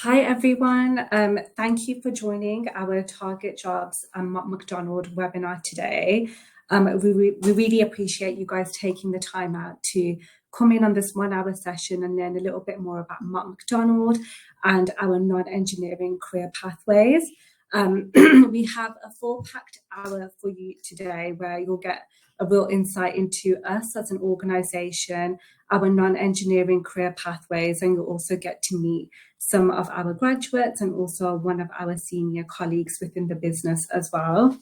Hi everyone, thank you for joining our Target Jobs and Mott MacDonald webinar today. We really appreciate you guys taking the time out to come in on this 1 hour session and learn a little bit more about Mott MacDonald and our non-engineering career pathways. We have a full packed hour for you today where you'll get a real insight into us as an organisation, our non-engineering career pathways, and you'll also get to meet some of our graduates and also one of our senior colleagues within the business as well.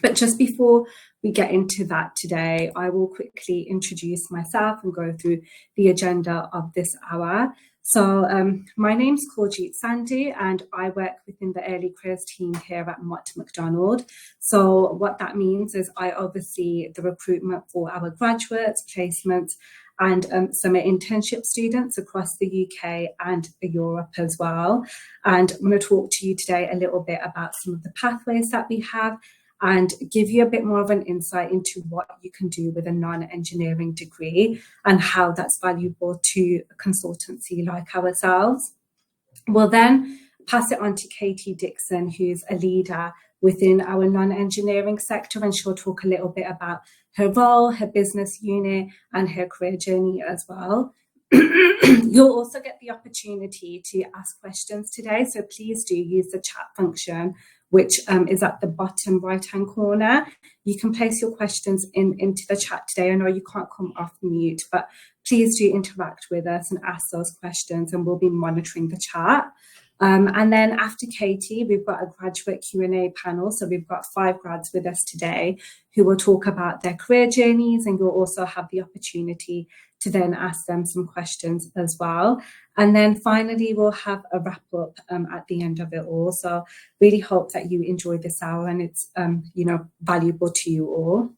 But just before we get into that today, I will quickly introduce myself and go through the agenda of this hour. So my name's Korjeet Sandhu and I work within the early careers team here at Mott MacDonald. So what that means is I oversee the recruitment for our graduates, placements, and summer internship students across the UK and Europe as well. And I'm going to talk to you today a little bit about some of the pathways that we have and give you a bit more of an insight into what you can do with a non-engineering degree and how that's valuable to a consultancy like ourselves. We'll then pass it on to Katie Dixon, who's a leader within our non-engineering sector, and she'll talk a little bit about her role, her business unit, and her career journey as well. You'll also get the opportunity to ask questions today, so please do use the chat function, which is at the bottom right-hand corner. You can place your questions into the chat today. I know you can't come off mute, but please do interact with us and ask those questions, and we'll be monitoring the chat. And then after Katie, we've got a graduate Q&A panel. So we've got 5 grads with us today who will talk about their career journeys, and you'll also have the opportunity to then ask them some questions as well. And then finally, we'll have a wrap up at the end of it all. So really hope that you enjoy this hour and it's valuable to you all.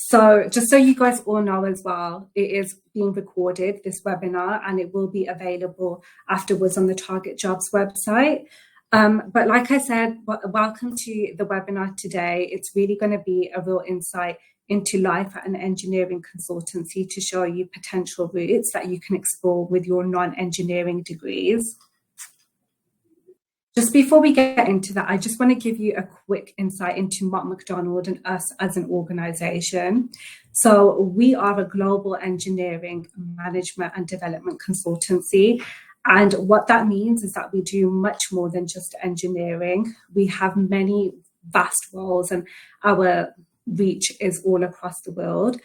So just so you guys all know as well, it is being recorded, this webinar, and it will be available afterwards on the Target Jobs website. But like I said, welcome to the webinar today. It's really going to be a real insight into life at an engineering consultancy to show you potential routes that you can explore with your non-engineering degrees. Just before we get into that, I just want to give you a quick insight into Mott MacDonald and us as an organisation. So we are a global engineering management and development consultancy. And what that means is that we do much more than just engineering. We have many vast roles and our reach is all across the world.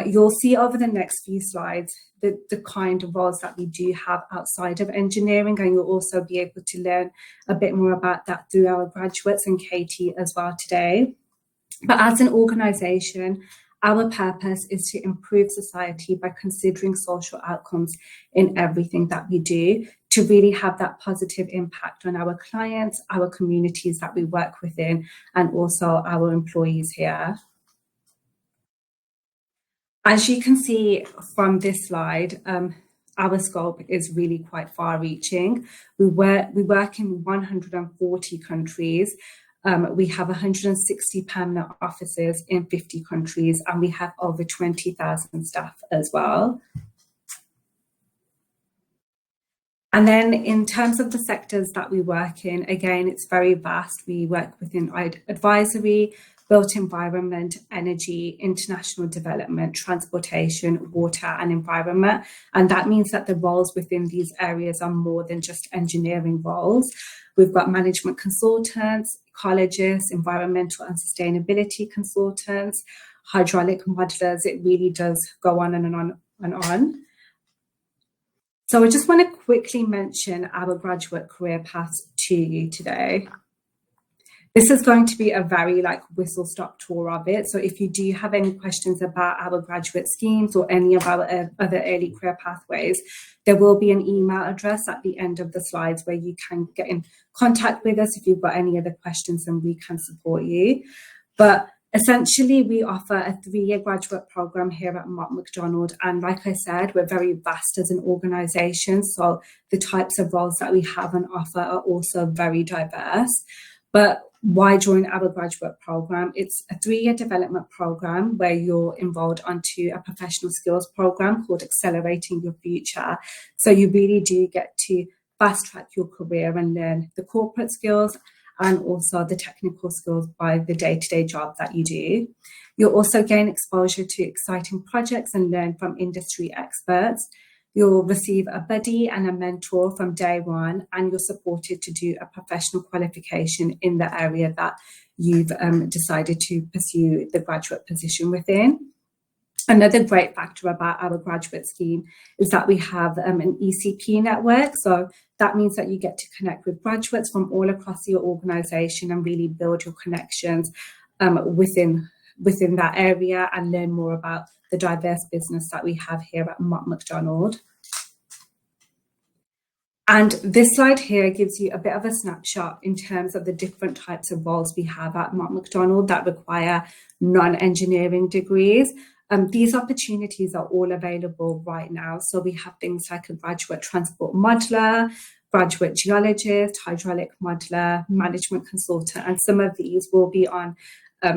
You'll see over the next few slides the kind of roles that we do have outside of engineering, and you'll also be able to learn a bit more about that through our graduates and Katie as well today. But as an organisation, our purpose is to improve society by considering social outcomes in everything that we do, to really have that positive impact on our clients, our communities that we work within, and also our employees here. As you can see from this slide, our scope is really quite far-reaching. We work in 140 countries. We have 160 permanent offices in 50 countries, and we have over 20,000 staff as well. And then in terms of the sectors that we work in, again, it's very vast. We work within advisory, built environment, energy, international development, transportation, water and environment. And that means that the roles within these areas are more than just engineering roles. We've got management consultants, ecologists, environmental and sustainability consultants, hydraulic modelers. It really does go on and on and on. So I just want to quickly mention our graduate career paths to you today. This is going to be a very whistle-stop tour of it. So if you do have any questions about our graduate schemes or any of our other early career pathways, there will be an email address at the end of the slides where you can get in contact with us if you've got any other questions, and we can support you. But essentially, we offer a 3-year graduate program here at Mott MacDonald. And like I said, we're very vast as an organisation. So the types of roles that we have on offer are also very diverse. But why join our graduate program? It's a 3-year development program where you're enrolled onto a professional skills program called Accelerating Your Future. So you really do get to fast track your career and learn the corporate skills and also the technical skills by the day-to-day job that you do. You'll also gain exposure to exciting projects and learn from industry experts. You'll receive a buddy and a mentor from day one, and you're supported to do a professional qualification in the area that you've decided to pursue the graduate position within. Another great factor about our graduate scheme is that we have an ECP network. So that means that you get to connect with graduates from all across your organisation and really build your connections within that area and learn more about the diverse business that we have here at Mott MacDonald. And this slide here gives you a bit of a snapshot in terms of the different types of roles we have at Mott MacDonald that require non-engineering degrees. These opportunities are all available right now. So we have things like a graduate transport modeler, graduate geologist, hydraulic modeler, management consultant, and some of these will be on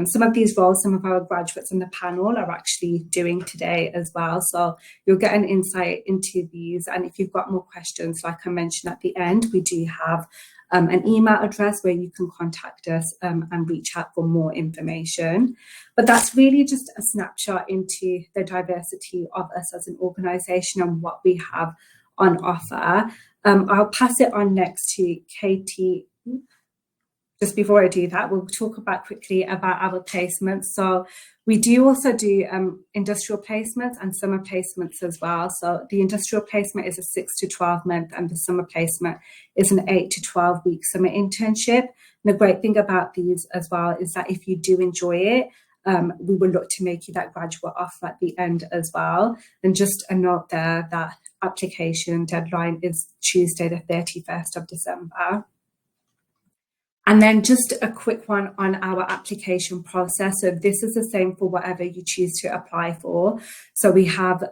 some of these roles, some of our graduates on the panel are actually doing today as well. So you'll get an insight into these. And if you've got more questions, like I mentioned at the end, we do have an email address where you can contact us and reach out for more information. But that's really just a snapshot into the diversity of us as an organisation and what we have on offer. I'll pass it on next to Katie. Just before I do that, we'll talk quickly about our placements. So we do also do industrial placements and summer placements as well. So the industrial placement is a 6 to 12 month and the summer placement is an 8 to 12 week summer internship. And the great thing about these as well is that if you do enjoy it, we will look to make you that graduate offer at the end as well. And just a note there that application deadline is Tuesday, the 31st of December. And then just a quick one on our application process. So this is the same for whatever you choose to apply for. So we have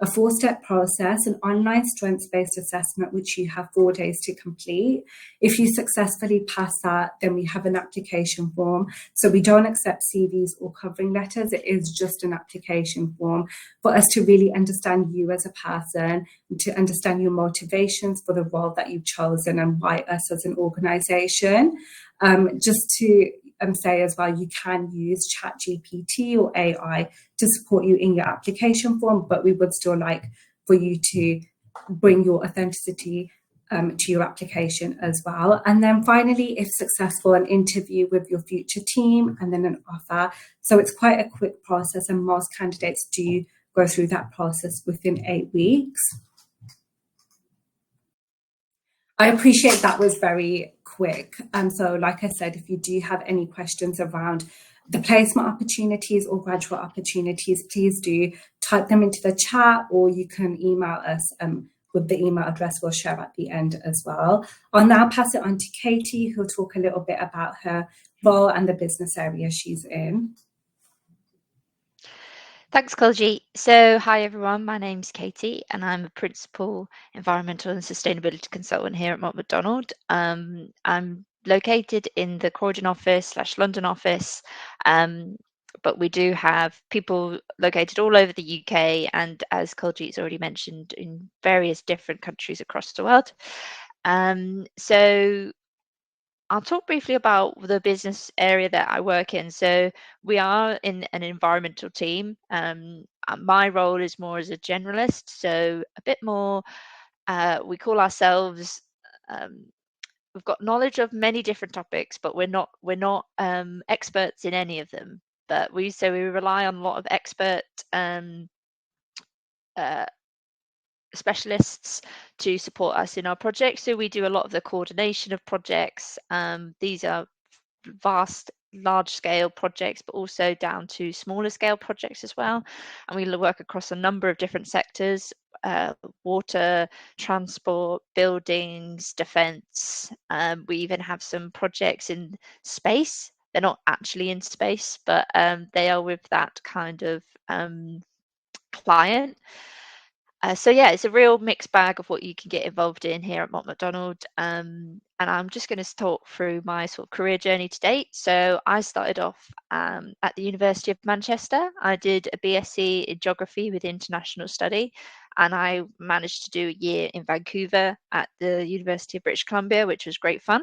a 4-step process, an online strengths-based assessment, which you have 4 days to complete. If you successfully pass that, then we have an application form. So we don't accept CVs or covering letters. It is just an application form for us to really understand you as a person, to understand your motivations for the role that you've chosen and why us as an organisation. Just to say as well, you can use ChatGPT or AI to support you in your application form, but we would still like for you to bring your authenticity to your application as well. And then finally, if successful, an interview with your future team and then an offer. So it's quite a quick process and most candidates do go through that process within 8 weeks. I appreciate that was very quick. So like I said, if you do have any questions around the placement opportunities or graduate opportunities, please do type them into the chat or you can email us with the email address we'll share at the end as well. I'll now pass it on to Katie, who'll talk a little bit about her role and the business area she's in. Thanks, Kolji. So, hi everyone, my name's Katie and I'm a Principal Environmental and Sustainability Consultant here at Mott MacDonald. I'm located in the Croydon office / London office, but we do have people located all over the UK and, as Kolji's already mentioned, in various different countries across the world. So I'll talk briefly about the business area that I work in. So we are in an environmental team. My role is more as a generalist, so a bit more, we call ourselves, we've got knowledge of many different topics, but we're not experts in any of them. But we rely on a lot of expert specialists to support us in our projects. So we do a lot of the coordination of projects. These are vast, large scale projects, but also down to smaller scale projects as well. And we work across a number of different sectors, water, transport, buildings, defence. We even have some projects in space. They're not actually in space, but they are with that kind of client. So yeah, it's a real mixed bag of what you can get involved in here at Mott MacDonald. And I'm just going to talk through my sort of career journey to date. So I started off at the University of Manchester. I did a BSc in geography with international study, and I managed to do a year in Vancouver at the University of British Columbia, which was great fun.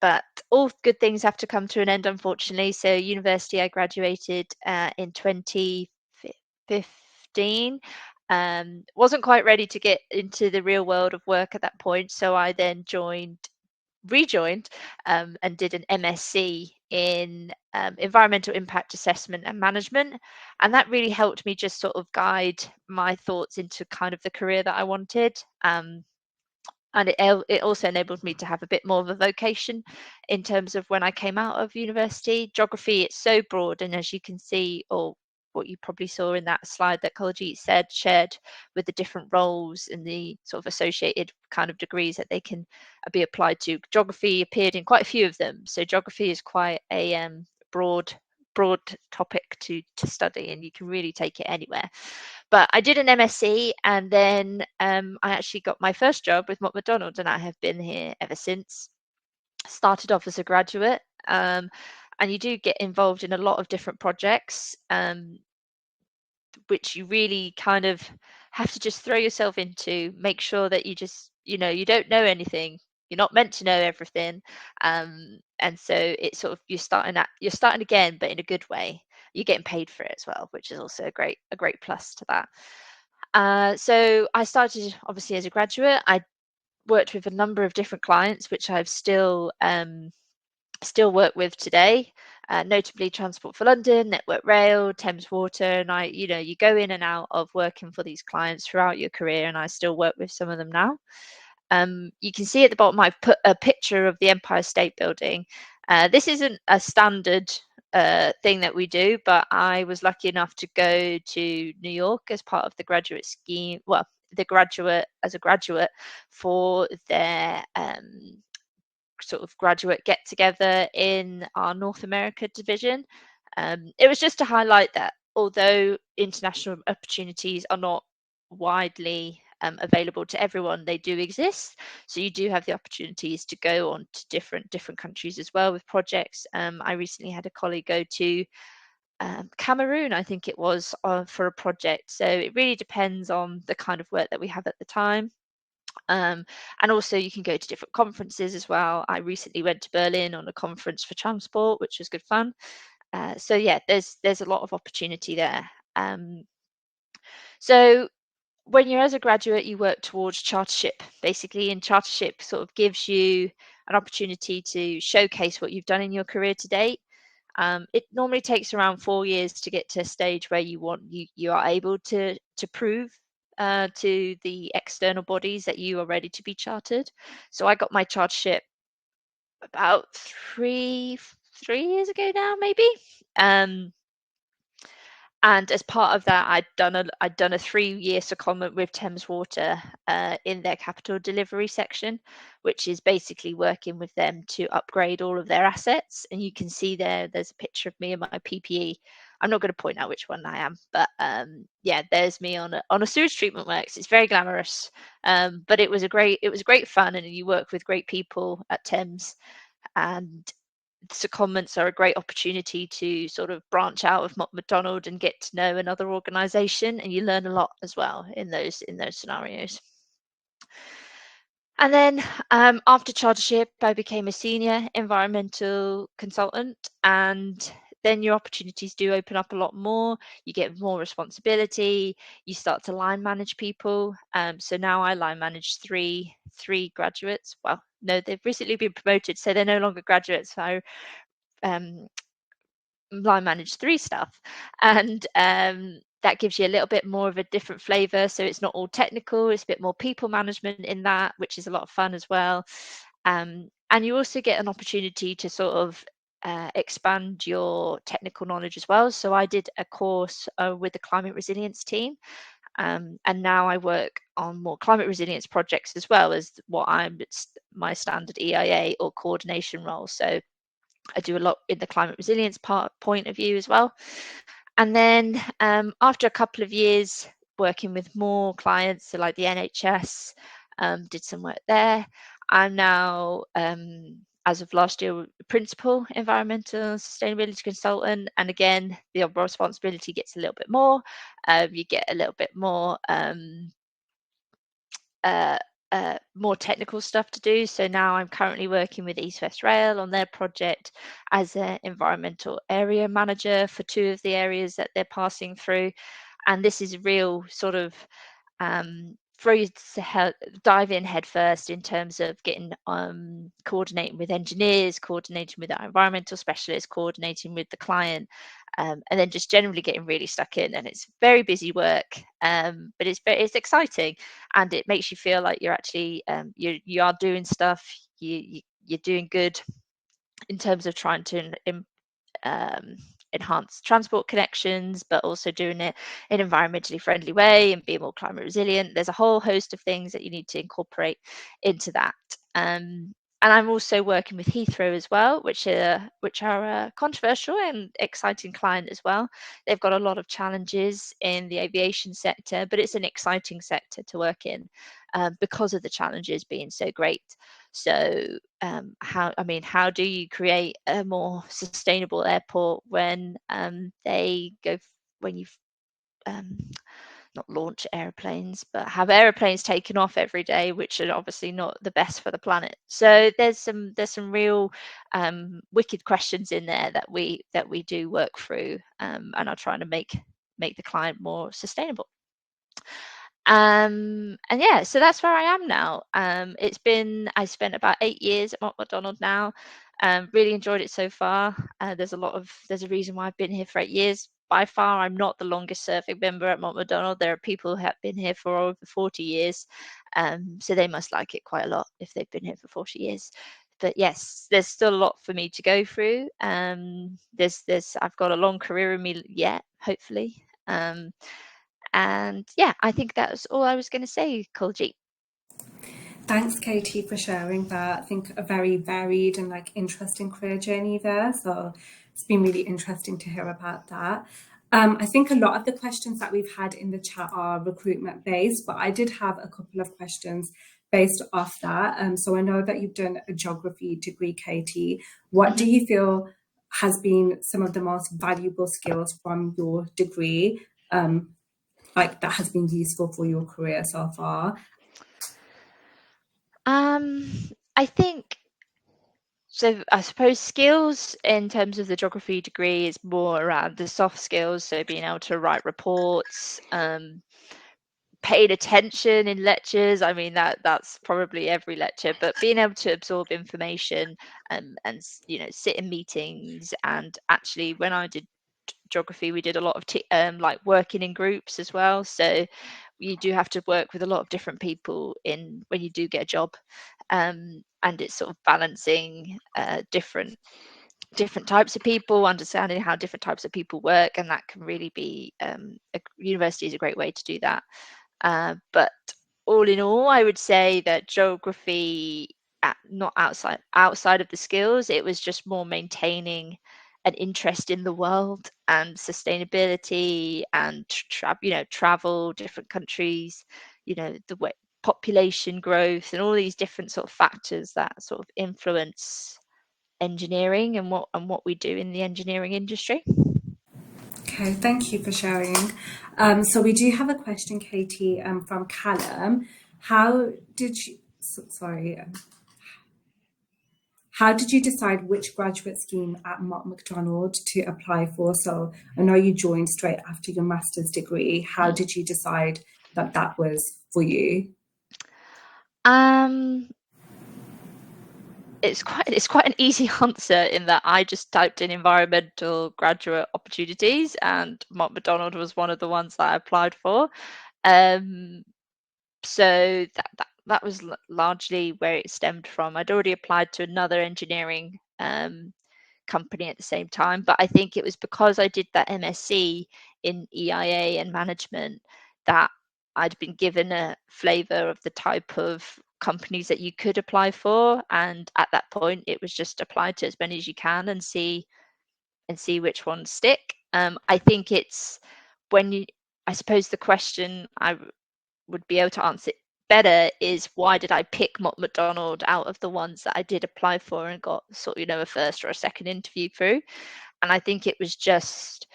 But all good things have to come to an end, unfortunately. So university, I graduated in 2015. Wasn't quite ready to get into the real world of work at that point, so I then rejoined, and did an MSc in environmental impact assessment and management, and that really helped me just sort of guide my thoughts into kind of the career that I wanted. And it also enabled me to have a bit more of a vocation in terms of when I came out of university. Geography, it's so broad, and as you can see, or what you probably saw in that slide that Kalajeet shared with the different roles and the sort of associated kind of degrees that they can be applied to. Geography appeared in quite a few of them, so geography is quite a broad topic to study, and you can really take it anywhere. But I did an MSc, and then I actually got my first job with Mott MacDonald, and I have been here ever since. Started off as a graduate, and you do get involved in a lot of different projects, which you really kind of have to just throw yourself into. Make sure that you don't know anything. You're not meant to know everything, and so it's sort of you're starting again, but in a good way. You're getting paid for it as well, which is also a great plus to that. So I started obviously as a graduate. I worked with a number of different clients, which I've still work with today, notably Transport for London, Network Rail, Thames Water, and you go in and out of working for these clients throughout your career, and I still work with some of them now. You can see at the bottom I've put a picture of the Empire State Building. This isn't a standard thing that we do, but I was lucky enough to go to New York as part of the graduate scheme. Well, as a graduate for their sort of graduate get together in our North America division. It was just to highlight that although international opportunities are not widely available to everyone, they do exist. So you do have the opportunities to go on to different countries as well with projects. I recently had a colleague go to Cameroon, I think it was, for a project. So it really depends on the kind of work that we have at the time. And also you can go to different conferences as well. I recently went to Berlin on a conference for transport, which was good fun. So yeah, there's a lot of opportunity there. So when you're as a graduate, you work towards chartership, basically, and chartership sort of gives you an opportunity to showcase what you've done in your career to date. It normally takes around 4 years to get to a stage where you are able to prove to the external bodies that you are ready to be chartered. So I got my chartership about three years ago now, maybe. Um, and as part of that, I'd done a 3-year secondment with Thames Water in their capital delivery section, which is basically working with them to upgrade all of their assets. And you can see there's a picture of me in my PPE. I'm not going to point out which one I am, but yeah, there's me on a sewage treatment works. It's very glamorous, but it was great fun, and you work with great people at Thames, and secondments are a great opportunity to sort of branch out of Mott MacDonald and get to know another organisation, and you learn a lot as well in those scenarios. And then after chartership, I became a senior environmental consultant, and then your opportunities do open up a lot more. You get more responsibility. You start to line manage people. So now I line manage three graduates. Well, no, they've recently been promoted, so they're no longer graduates. So line manage 3 staff, and that gives you a little bit more of a different flavor. So it's not all technical, it's a bit more people management in that, which is a lot of fun as well. And you also get an opportunity to sort of expand your technical knowledge as well. So I did a course with the climate resilience team, and now I work on more climate resilience projects as well as my standard EIA or coordination role. So I do a lot in the climate resilience point of view as well. And then after a couple of years working with more clients, so like the NHS, did some work there. I'm now, as of last year, principal environmental sustainability consultant, and again, the responsibility gets a little bit more. You get a little bit uh, more technical stuff to do. So now I'm currently working with East West Rail on their project as an environmental area manager for two of the areas that they're passing through. And this is a real sort of for you to dive in head first in terms of getting coordinating with engineers, coordinating with our environmental specialists, coordinating with the client, and then just generally getting really stuck in. And it's very busy work, but it's exciting, and it makes you feel like you're actually you are doing stuff. You're doing good in terms of trying to um, enhance transport connections, but also doing it in an environmentally friendly way and be more climate resilient. There's a whole host of things that you need to incorporate into that. And I'm also working with Heathrow as well, which are a controversial and exciting client as well. They've got a lot of challenges in the aviation sector, but it's an exciting sector to work in because of the challenges being so great. So how do you create a more sustainable airport when when you've um, not launch airplanes, but have airplanes taken off every day, which are obviously not the best for the planet. So there's some real wicked questions in there that we do work through, and are trying to make the client more sustainable. And yeah, so that's where I am now. I spent about 8 years at Mott MacDonald now. Really enjoyed it so far. There's a reason why I've been here for 8 years. By far, I'm not the longest serving member at Mott MacDonald. There are people who have been here for over 40 years. So they must like it quite a lot if they've been here for 40 years. But yes, there's still a lot for me to go through. I've got a long career in me yet, hopefully. And yeah, I think that was all I was going to say, Kolji. Thanks, Katie, for sharing that. I think a very varied and like interesting career journey there. So it's been really interesting to hear about that. I think a lot of the questions that we've had in the chat are recruitment based, but I did have a couple of questions based off that. So I know that you've done a geography degree, Katie. What do you feel has been some of the most valuable skills from your degree, like that has been useful for your career so far? I think so. I suppose skills in terms of the geography degree is more around the soft skills, so being able to write reports, paying attention in lectures. I mean that's probably every lecture, but being able to absorb information, and sit in meetings. And actually, when I did geography, we did a lot of like working in groups as well. So you do have to work with a lot of different people in when you do get a job, and it's sort of balancing different types of people, understanding how different types of people work, and that can really be university is a great way to do that. But all in all, I would say that geography, not outside of the skills, it was just more maintaining an interest in the world and sustainability and travel, different countries, the way population growth and all these different sort of factors that sort of influence engineering and what we do in the engineering industry. Okay, thank you for sharing. So we do have a question, Katie, from Callum. How did you, sorry, how did you decide which graduate scheme at Mott MacDonald to apply for? So I know you joined straight after your master's degree. How did you decide that that was for you? Um, it's quite an easy answer in that I just typed in environmental graduate opportunities, and Mott MacDonald was one of the ones that I applied for. Um, so that was largely where it stemmed from. I'd already applied to another engineering company at the same time, but I think it was because I did that MSc in EIA and management that I'd been given a flavour of the type of companies that you could apply for, and at that point it was just apply to as many as you can and see which ones stick. I think it's when I suppose the question I would be able to answer better is, why did I pick Mott MacDonald out of the ones that I did apply for and got sort of, a first or a second interview through? And I think it was just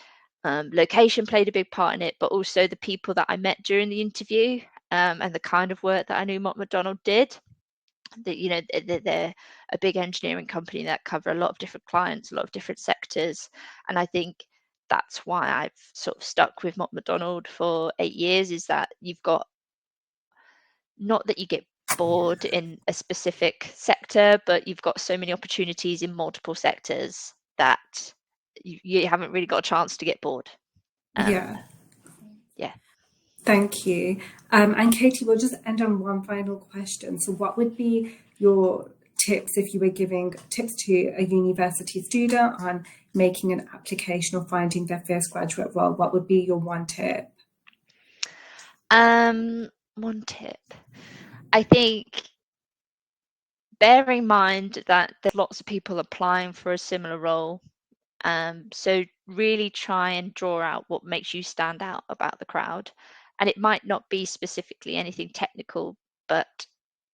location played a big part in it, but also the people that I met during the interview, and the kind of work that I knew Mott MacDonald did. That they're a big engineering company that cover a lot of different clients, a lot of different sectors, and I think that's why I've sort of stuck with Mott MacDonald for 8 years. Is that you've got, not that you get bored in a specific sector, but you've got so many opportunities in multiple sectors that you haven't really got a chance to get bored. Yeah. Yeah. Thank you. And Katie, we'll just end on one final question. So what would be your tips if you were giving tips to a university student on making an application or finding their first graduate role? What would be your one tip? One tip. I think, bear in mind that there's lots of people applying for a similar role. So really try and draw out what makes you stand out about the crowd. And it might not be specifically anything technical, but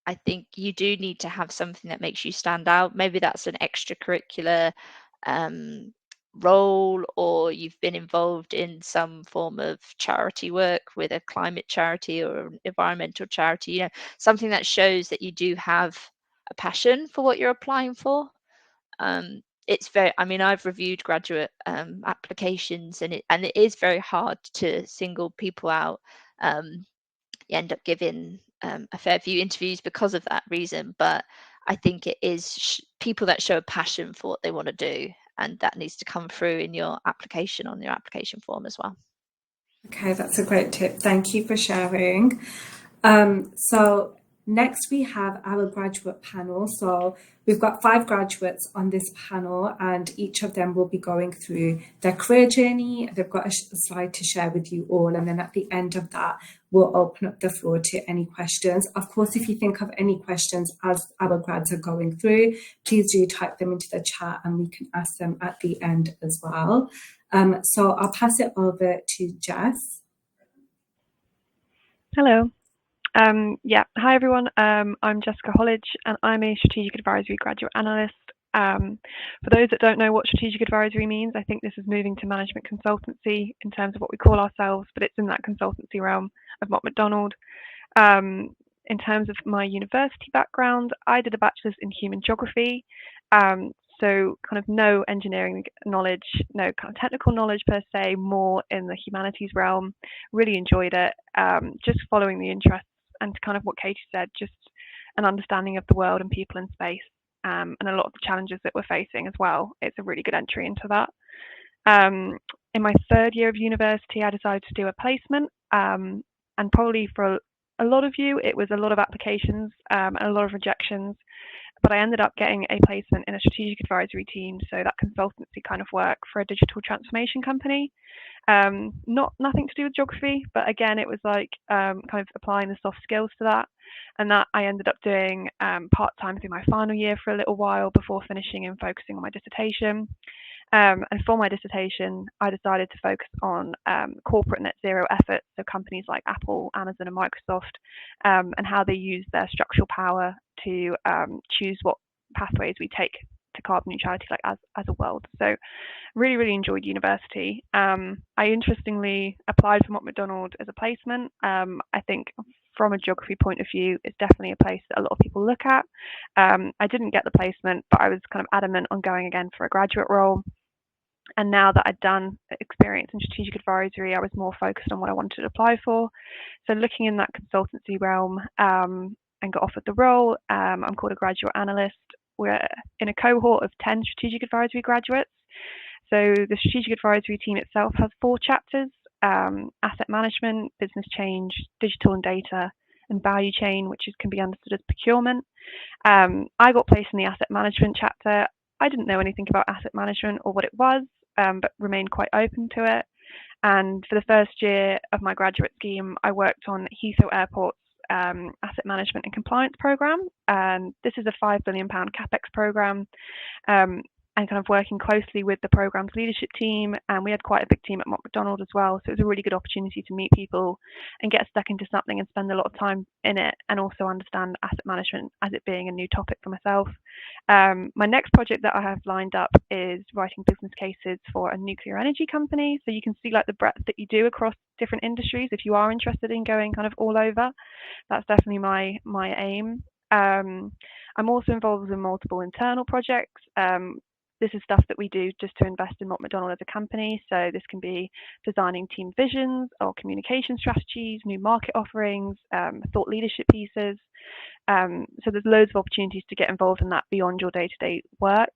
I think you do need to have something that makes you stand out. Maybe that's an extracurricular um, role, or you've been involved in some form of charity work with a climate charity or an environmental charity, something that shows that you do have a passion for what you're applying for. It's very, I mean, I've reviewed graduate applications, and it is very hard to single people out. You end up giving a fair few interviews because of that reason, but I think it is people that show a passion for what they want to do, and that needs to come through in your application, on your application form as well. Okay, that's a great tip. Thank you for sharing. So next we have our graduate panel. So we've got 5 graduates on this panel, and each of them will be going through their career journey. They've got a slide to share with you all, and then at the end of that, we'll open up the floor to any questions. Of course, if you think of any questions as our grads are going through, please do type them into the chat and we can ask them at the end as well. So I'll pass it over to Jess. Hello. Hi everyone. I'm Jessica Hollidge and I'm a Strategic Advisory Graduate Analyst. For those that don't know what Strategic Advisory means, I think this is moving to management consultancy in terms of what we call ourselves, but it's in that consultancy realm of Mott MacDonald. In terms of my university background, I did a bachelor's in human geography. So kind of no engineering knowledge, no kind of technical knowledge per se, more in the humanities realm. Really enjoyed it, just following the interests and kind of what Katie said, just an understanding of the world and people in space, and a lot of the challenges that we're facing as well. It's a really good entry into that. In my 3rd year of university, I decided to do a placement, and probably for a lot of you, it was a lot of applications and a lot of rejections. But I ended up getting a placement in a strategic advisory team, so that consultancy kind of work for a digital transformation company. Nothing to do with geography, but again, it was like kind of applying the soft skills to that. And that I ended up doing part-time through my final year for a little while before finishing and focusing on my dissertation. And for my dissertation, I decided to focus on corporate net zero efforts, so companies like Apple, Amazon, and Microsoft, and how they use their structural power to choose what pathways we take to carbon neutrality, like as a world. So really enjoyed university. I interestingly applied for Mott MacDonald as a placement. I think from a geography point of view, it's definitely a place that a lot of people look at. I didn't get the placement, but I was kind of adamant on going again for a graduate role. And now that I'd done experience in strategic advisory, I was more focused on what I wanted to apply for. So looking in that consultancy realm, and got offered the role. I'm called a graduate analyst. We're in a cohort of 10 strategic advisory graduates. So the strategic advisory team itself has 4 chapters: asset management, business change, digital and data, and value chain, which can be understood as procurement. I got placed in the asset management chapter. I didn't know anything about asset management or what it was, but remained quite open to it. And for the first year of my graduate scheme, I worked on Heathrow Airport's asset management and compliance program. And this is a £5 billion CapEx program. and kind of working closely with the program's leadership team. And we had quite a big team at MacDonald as well. So it was a really good opportunity to meet people and get stuck into something and spend a lot of time in it, and also understand asset management as it being a new topic for myself. My next project that I have lined up is writing business cases for a nuclear energy company. So you can see like the breadth that you do across different industries. If you are interested in going kind of all over, that's definitely my aim. I'm also involved in multiple internal projects. This is stuff that we do just to invest in Mott MacDonald as a company. So this can be designing team visions or communication strategies, new market offerings, thought leadership pieces. So there's loads of opportunities to get involved in that beyond your day-to-day work.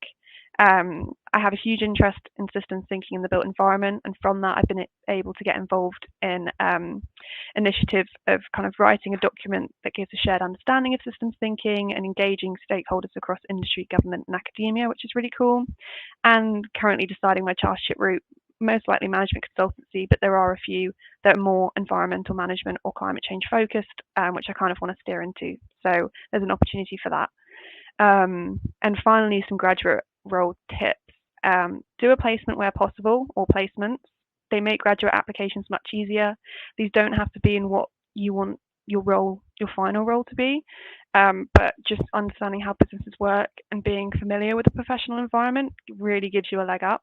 I have a huge interest in systems thinking in the built environment, and from that I've been able to get involved in initiatives of kind of writing a document that gives a shared understanding of systems thinking and engaging stakeholders across industry, government and academia, which is really cool. And currently deciding my chartership route, most likely management consultancy, but there are a few that are more environmental management or climate change focused, which I kind of want to steer into. So there's an opportunity for that. And finally, some graduate role tips. Do a placement where possible, or placements. They make graduate applications much easier. These don't have to be in what you want your final role to be, but just understanding how businesses work and being familiar with the professional environment really gives you a leg up.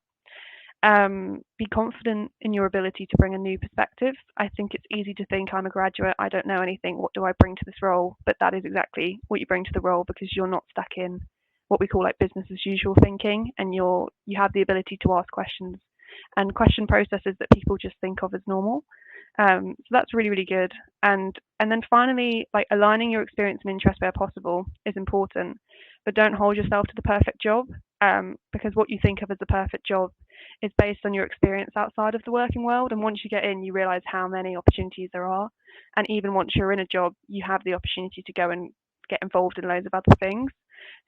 Be confident in your ability to bring a new perspective. I think it's easy to think, I'm a graduate, I don't know anything, what do I bring to this role? But that is exactly what you bring to the role, because you're not stuck in what we call like business as usual thinking, and you have the ability to ask questions and question processes that people just think of as normal. So that's really, really good. And then finally, like aligning your experience and interest where possible is important, but don't hold yourself to the perfect job, because what you think of as the perfect job is based on your experience outside of the working world. And once you get in, you realize how many opportunities there are. And even once you're in a job, you have the opportunity to go and get involved in loads of other things.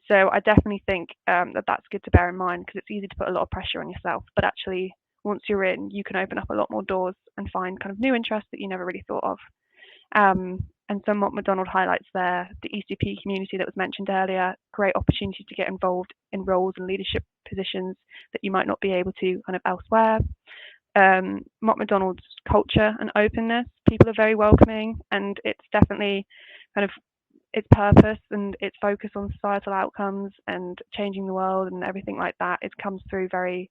So I definitely think that that's good to bear in mind, because it's easy to put a lot of pressure on yourself, but actually once you're in, you can open up a lot more doors and find kind of new interests that you never really thought of. And so Mott MacDonald highlights there the ECP community that was mentioned earlier, great opportunity to get involved in roles and leadership positions that you might not be able to kind of elsewhere. Mott MacDonald's culture and openness, people are very welcoming, and it's definitely kind of its purpose and its focus on societal outcomes and changing the world and everything like that. It comes through very,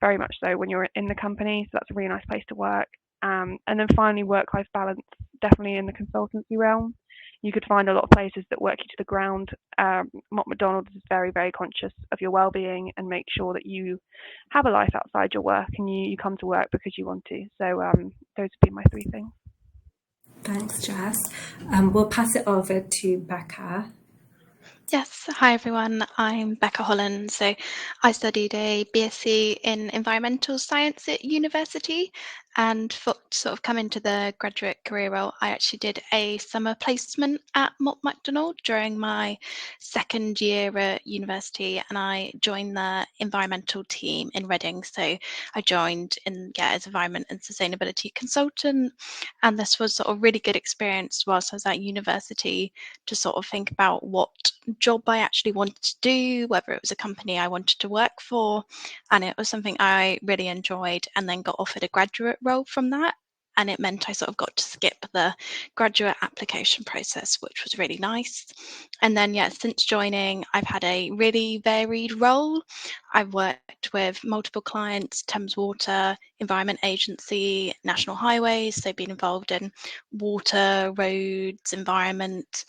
very much so when you're in the company. So that's a really nice place to work. And then finally, work-life balance, definitely in the consultancy realm. You could find a lot of places that work you to the ground. Mott MacDonald is very, very conscious of your well-being and make sure that you have a life outside your work and you come to work because you want to. So those would be my three things. Thanks, Jess. We'll pass it over to Becca. Yes, hi everyone, I'm Becca Holland. So I studied a BSc in environmental science at university, and for sort of come into the graduate career role, I actually did a summer placement at Mott MacDonald during my second year at university, and I joined the environmental team in Reading. So I joined as environment and sustainability consultant, and this was sort of really good experience whilst I was at university to sort of think about what job I actually wanted to do, whether it was a company I wanted to work for, and it was something I really enjoyed, and then got offered a graduate role from that, and it meant I sort of got to skip the graduate application process, which was really nice. And then since joining, I've had a really varied role. I've worked with multiple clients: Thames Water, Environment Agency, National Highways, so been involved in water, roads, environment,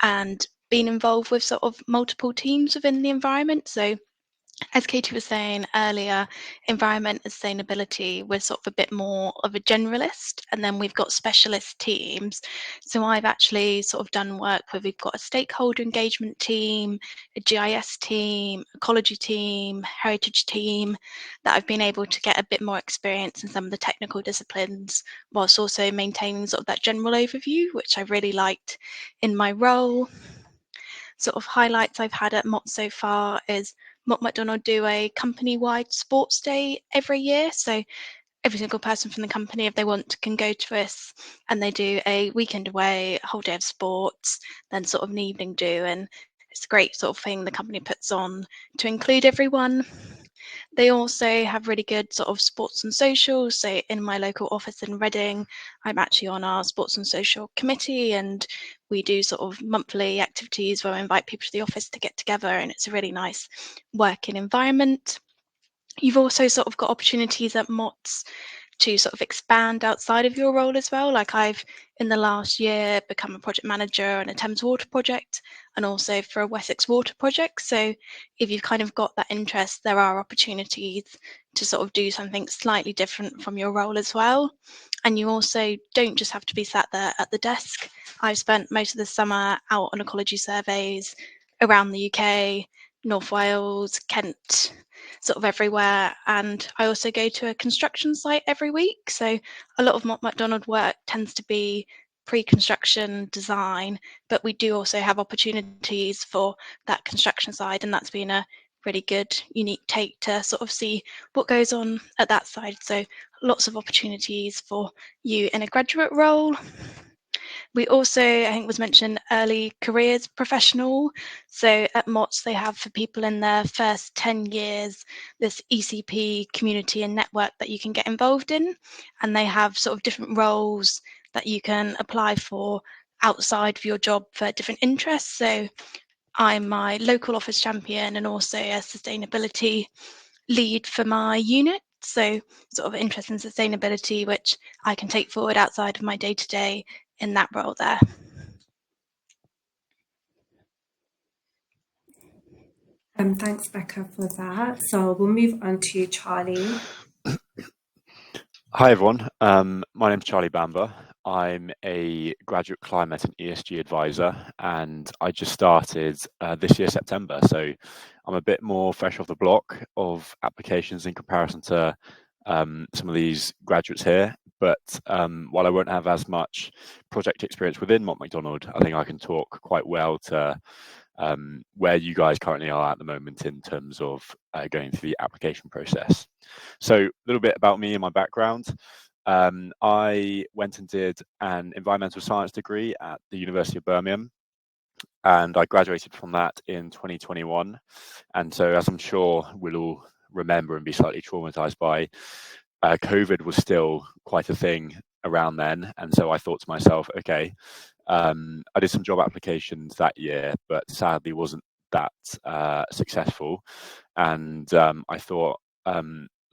and been involved with sort of multiple teams within the environment. So as Katie was saying earlier, environment and sustainability, we're sort of a bit more of a generalist, and then we've got specialist teams. So I've actually sort of done work where we've got a stakeholder engagement team, a GIS team, ecology team, heritage team, that I've been able to get a bit more experience in some of the technical disciplines, whilst also maintaining sort of that general overview, which I really liked in my role. Sort of highlights I've had at Mott so far is Mott MacDonald do a company-wide sports day every year. So every single person from the company, if they want, can go to us, and they do a weekend away, a whole day of sports, then sort of an evening do. And it's a great sort of thing the company puts on to include everyone. They also have really good sort of sports and socials. So in my local office in Reading, I'm actually on our sports and social committee, and we do sort of monthly activities where we invite people to the office to get together, and it's a really nice working environment. You've also sort of got opportunities at Mott's to sort of expand outside of your role as well. Like I've in the last year become a project manager on a Thames Water project and also for a Wessex Water project. So if you've kind of got that interest, there are opportunities to sort of do something slightly different from your role as well. And you also don't just have to be sat there at the desk. I've spent most of the summer out on ecology surveys around the UK, North Wales, Kent, sort of everywhere. And I also go to a construction site every week. So a lot of MacDonald work tends to be pre-construction design, but we do also have opportunities for that construction side. And that's been a really good, unique take to sort of see what goes on at that side. So lots of opportunities for you in a graduate role. We also, I think was mentioned, early careers professional. So at Mott, they have for people in their first 10 years, this ECP community and network that you can get involved in. And they have sort of different roles that you can apply for outside of your job for different interests. So I'm my local office champion and also a sustainability lead for my unit. So sort of interest in sustainability, which I can take forward outside of my day-to-day in that role there. Thanks, Becca, for that. So we'll move on to Charlie. Hi everyone, my name's Charlie Bamber. I'm a graduate climate and ESG advisor, and I just started this year, September. So I'm a bit more fresh off the block of applications in comparison to some of these graduates here. But while I won't have as much project experience within Mott MacDonald, I think I can talk quite well to where you guys currently are at the moment in terms of going through the application process. So a little bit about me and my background. I went and did an environmental science degree at the University of Birmingham, and I graduated from that in 2021. And so, as I'm sure we'll all remember and be slightly traumatized by, COVID was still quite a thing around then. And so I thought to myself, okay, I did some job applications that year, but sadly wasn't that successful. And I thought,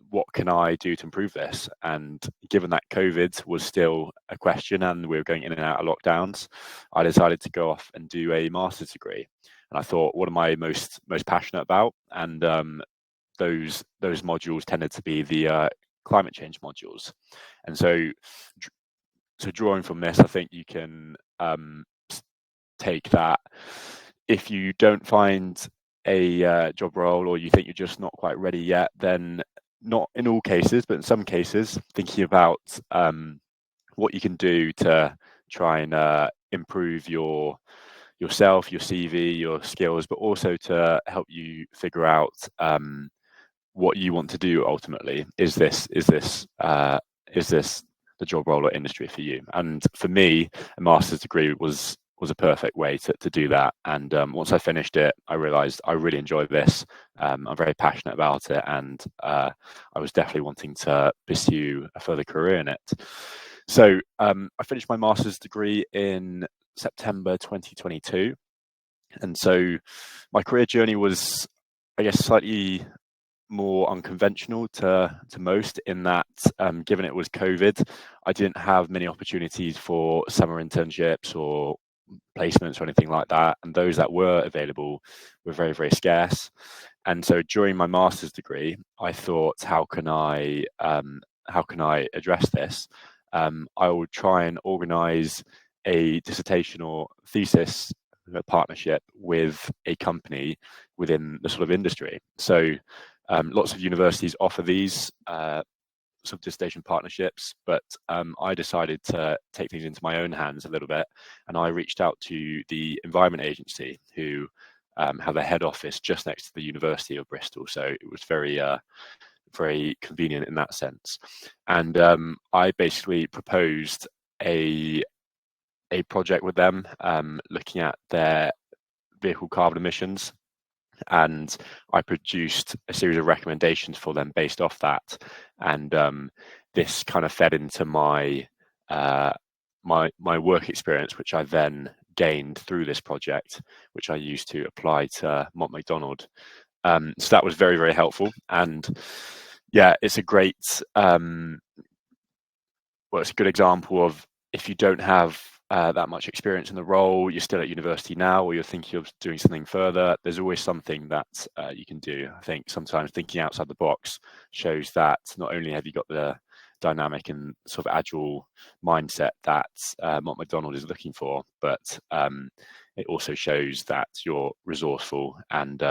what can I do to improve this? And given that COVID was still a question and we were going in and out of lockdowns, I decided to go off and do a master's degree. And I thought, what am I most passionate about? And those modules tended to be the climate change modules. And so drawing from this, I think you can take that if you don't find a job role or you think you're just not quite ready yet, then not in all cases, but in some cases, thinking about what you can do to try and improve yourself, your CV, your skills, but also to help you figure out what you want to do ultimately. Is this the job role or industry for you? And for me, a master's degree was a perfect way to do that. And once I finished it, I realized I really enjoyed this. I'm very passionate about it, and I was definitely wanting to pursue a further career in it. So I finished my master's degree in September 2022. And so my career journey was, I guess, slightly more unconventional to most, in that given it was COVID, I didn't have many opportunities for summer internships or placements or anything like that, and those that were available were very, very scarce. And so during my master's degree, I thought, how can I address this? I would try and organize a dissertation or thesis partnership with a company within the sort of industry. So lots of universities offer these sort of dissertation partnerships, but I decided to take things into my own hands a little bit, and I reached out to the Environment Agency, who have a head office just next to the University of Bristol. So it was very very convenient in that sense. And I basically proposed a project with them, looking at their vehicle carbon emissions, and I produced a series of recommendations for them based off that. And this kind of fed into my my work experience, which I then gained through this project, which I used to apply to Mott MacDonald. So that was very, very helpful. And yeah, it's a great, well, it's a good example of if you don't have that much experience in the role, you're still at university now, or you're thinking of doing something further, there's always something that you can do. I think sometimes thinking outside the box shows that not only have you got the dynamic and sort of agile mindset that Mott MacDonald is looking for, but it also shows that you're resourceful and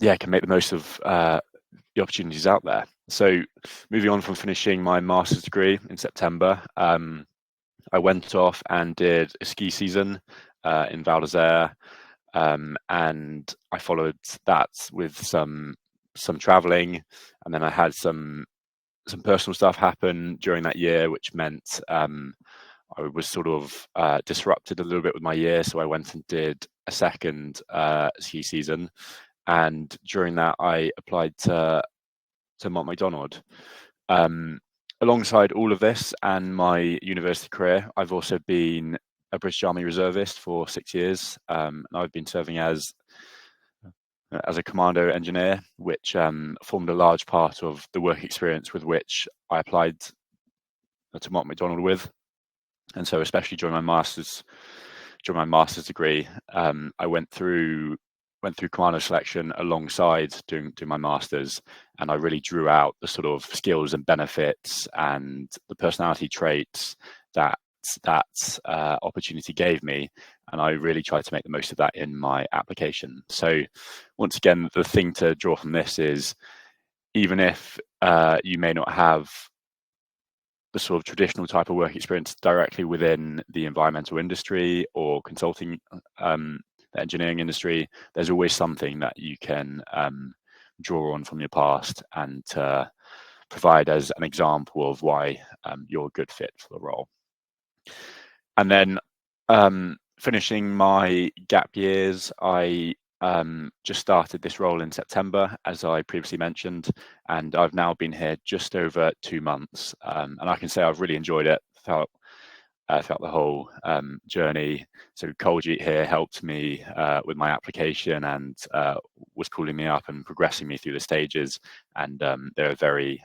yeah, can make the most of the opportunities out there. So moving on from finishing my master's degree in September, I went off and did a ski season in Val d'Isère, and I followed that with some traveling, and then I had some personal stuff happen during that year, which meant I was sort of disrupted a little bit with my year, so I went and did a second ski season, and during that I applied to Mott MacDonald. Alongside all of this and my university career, I've also been a British Army reservist for 6 years, and I've been serving as a commando engineer, which formed a large part of the work experience with which I applied to Mott MacDonald with. And so, especially during my master's degree, I went through commando selection alongside doing my master's, and I really drew out the sort of skills and benefits and the personality traits that opportunity gave me, and I really tried to make the most of that in my application. So once again, the thing to draw from this is, even if you may not have the sort of traditional type of work experience directly within the environmental industry or consulting, the engineering industry, there's always something that you can draw on from your past and provide as an example of why you're a good fit for the role. And then finishing my gap years, I just started this role in September, as I previously mentioned, and I've now been here just over 2 months, and I can say I've really enjoyed it. Felt the whole journey. So Coljeet here helped me with my application and was pulling me up and progressing me through the stages, and they're very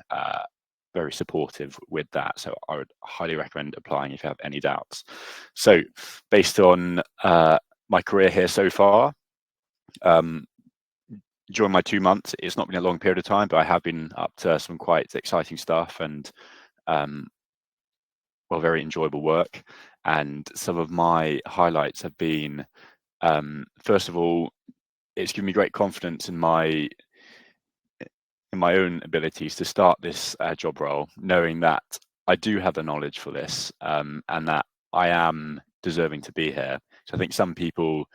supportive with that. So I would highly recommend applying if you have any doubts. So based on my career here so far, during my 2 months, it's not been a long period of time, but I have been up to some quite exciting stuff and well, very enjoyable work. And some of my highlights have been, first of all, it's given me great confidence in my own abilities to start this job role, knowing that I do have the knowledge for this, and that I am deserving to be here. So I think some people,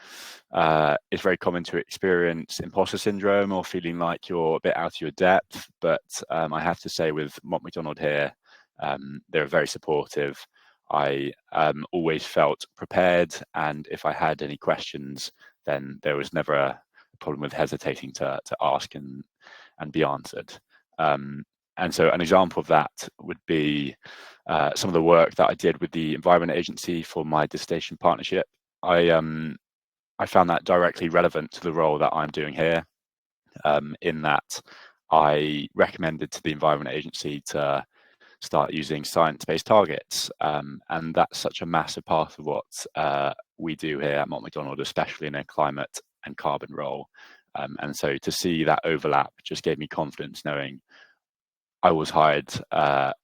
it's very common to experience imposter syndrome or feeling like you're a bit out of your depth. But I have to say, with Mott MacDonald here, they're very supportive. I always felt prepared, and if I had any questions, then there was never a problem with hesitating to ask and be answered. And so an example of that would be some of the work that I did with the Environment Agency for my dissertation partnership. I found that directly relevant to the role that I'm doing here, in that I recommended to the Environment Agency to start using science-based targets, and that's such a massive part of what we do here at Mott MacDonald, especially in a climate and carbon role. And so to see that overlap just gave me confidence, knowing I was hired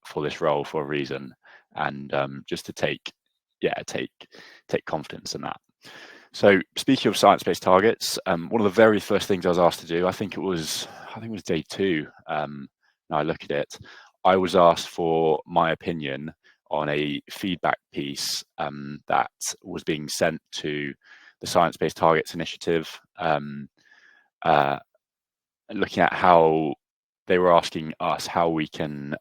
for this role for a reason, and just to take confidence in that. So speaking of science-based targets, one of the very first things I was asked to do, I think it was day 2. Now I look at it, I was asked for my opinion on a feedback piece that was being sent to the Science-Based Targets Initiative, looking at how they were asking us how we can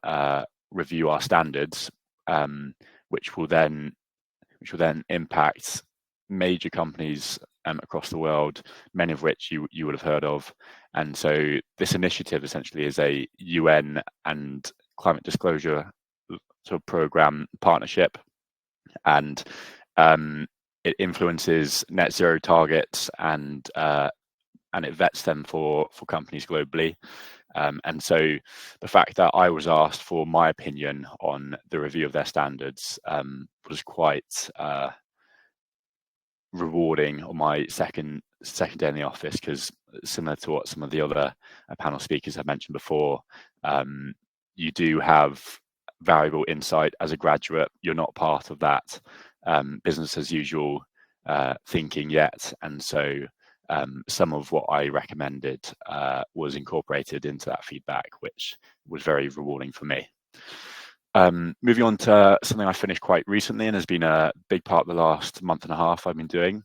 review our standards, which will then impact major companies across the world, many of which you would have heard of. And so this initiative essentially is a UN and climate disclosure sort of program partnership, and it influences net zero targets and it vets them for companies globally. And so the fact that I was asked for my opinion on the review of their standards was quite rewarding on my second day in the office, because similar to what some of the other panel speakers have mentioned before, you do have valuable insight as a graduate. You're not part of that business as usual thinking yet, and so some of what I recommended was incorporated into that feedback, which was very rewarding for me. Moving on to something I finished quite recently and has been a big part of the last month and a half I've been doing.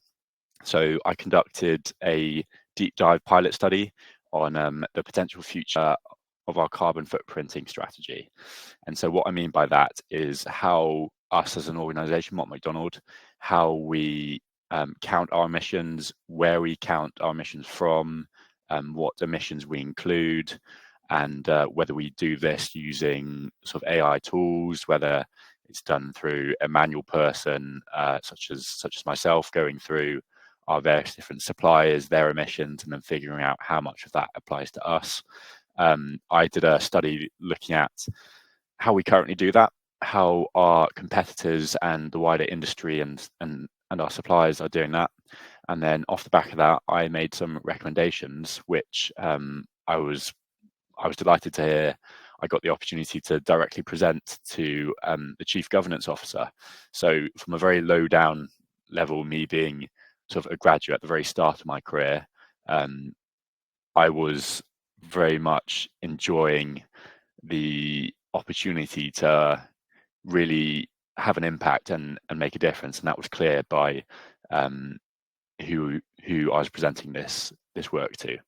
So I conducted a deep dive pilot study on the potential future of our carbon footprinting strategy. And so what I mean by that is how us as an organization, Mott MacDonald, how we count our emissions, where we count our emissions from, what emissions we include, and whether we do this using sort of AI tools, whether it's done through a manual person such as myself, going through our various different suppliers, their emissions, and then figuring out how much of that applies to us. I did a study looking at how we currently do that, how our competitors and the wider industry and our suppliers are doing that. And then off the back of that, I made some recommendations, which I was delighted to hear I got the opportunity to directly present to the Chief Governance Officer. So from a very low down level, me being sort of a graduate at the very start of my career, I was very much enjoying the opportunity to really have an impact and make a difference, and that was clear by who I was presenting this work to.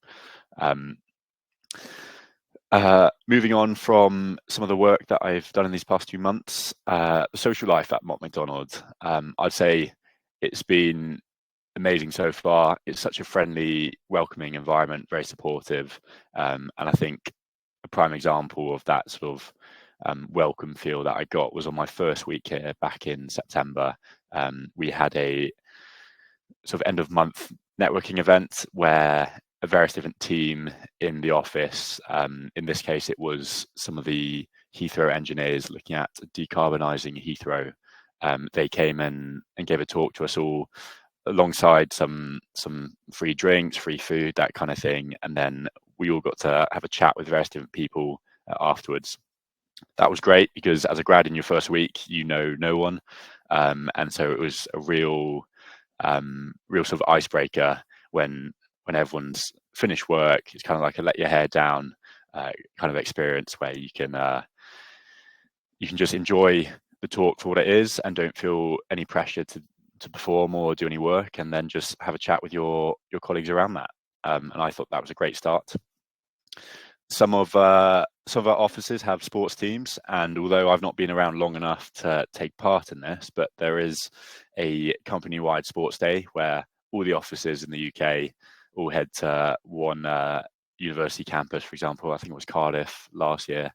Moving on from some of the work that I've done in these past 2 months, the social life at Mott MacDonald, I'd say it's been amazing so far. It's such a friendly, welcoming environment, very supportive, and I think a prime example of that sort of welcome feel that I got was on my first week here back in September. We had a sort of end of month networking event where a various different team in the office, in this case it was some of the Heathrow engineers looking at decarbonising Heathrow. They came in and gave a talk to us all, alongside some free drinks, free food, that kind of thing, and then we all got to have a chat with various different people afterwards. That was great because as a grad in your first week, you know no one, and so it was a real sort of icebreaker when everyone's finished work. It's kind of like a let your hair down kind of experience where you can just enjoy the talk for what it is and don't feel any pressure to perform or do any work, and then just have a chat with your colleagues around that. And I thought that was a great start. Some of our offices have sports teams, and although I've not been around long enough to take part in this, but there is a company-wide sports day where all the offices in the UK all head to one university campus. For example, I think it was Cardiff last year,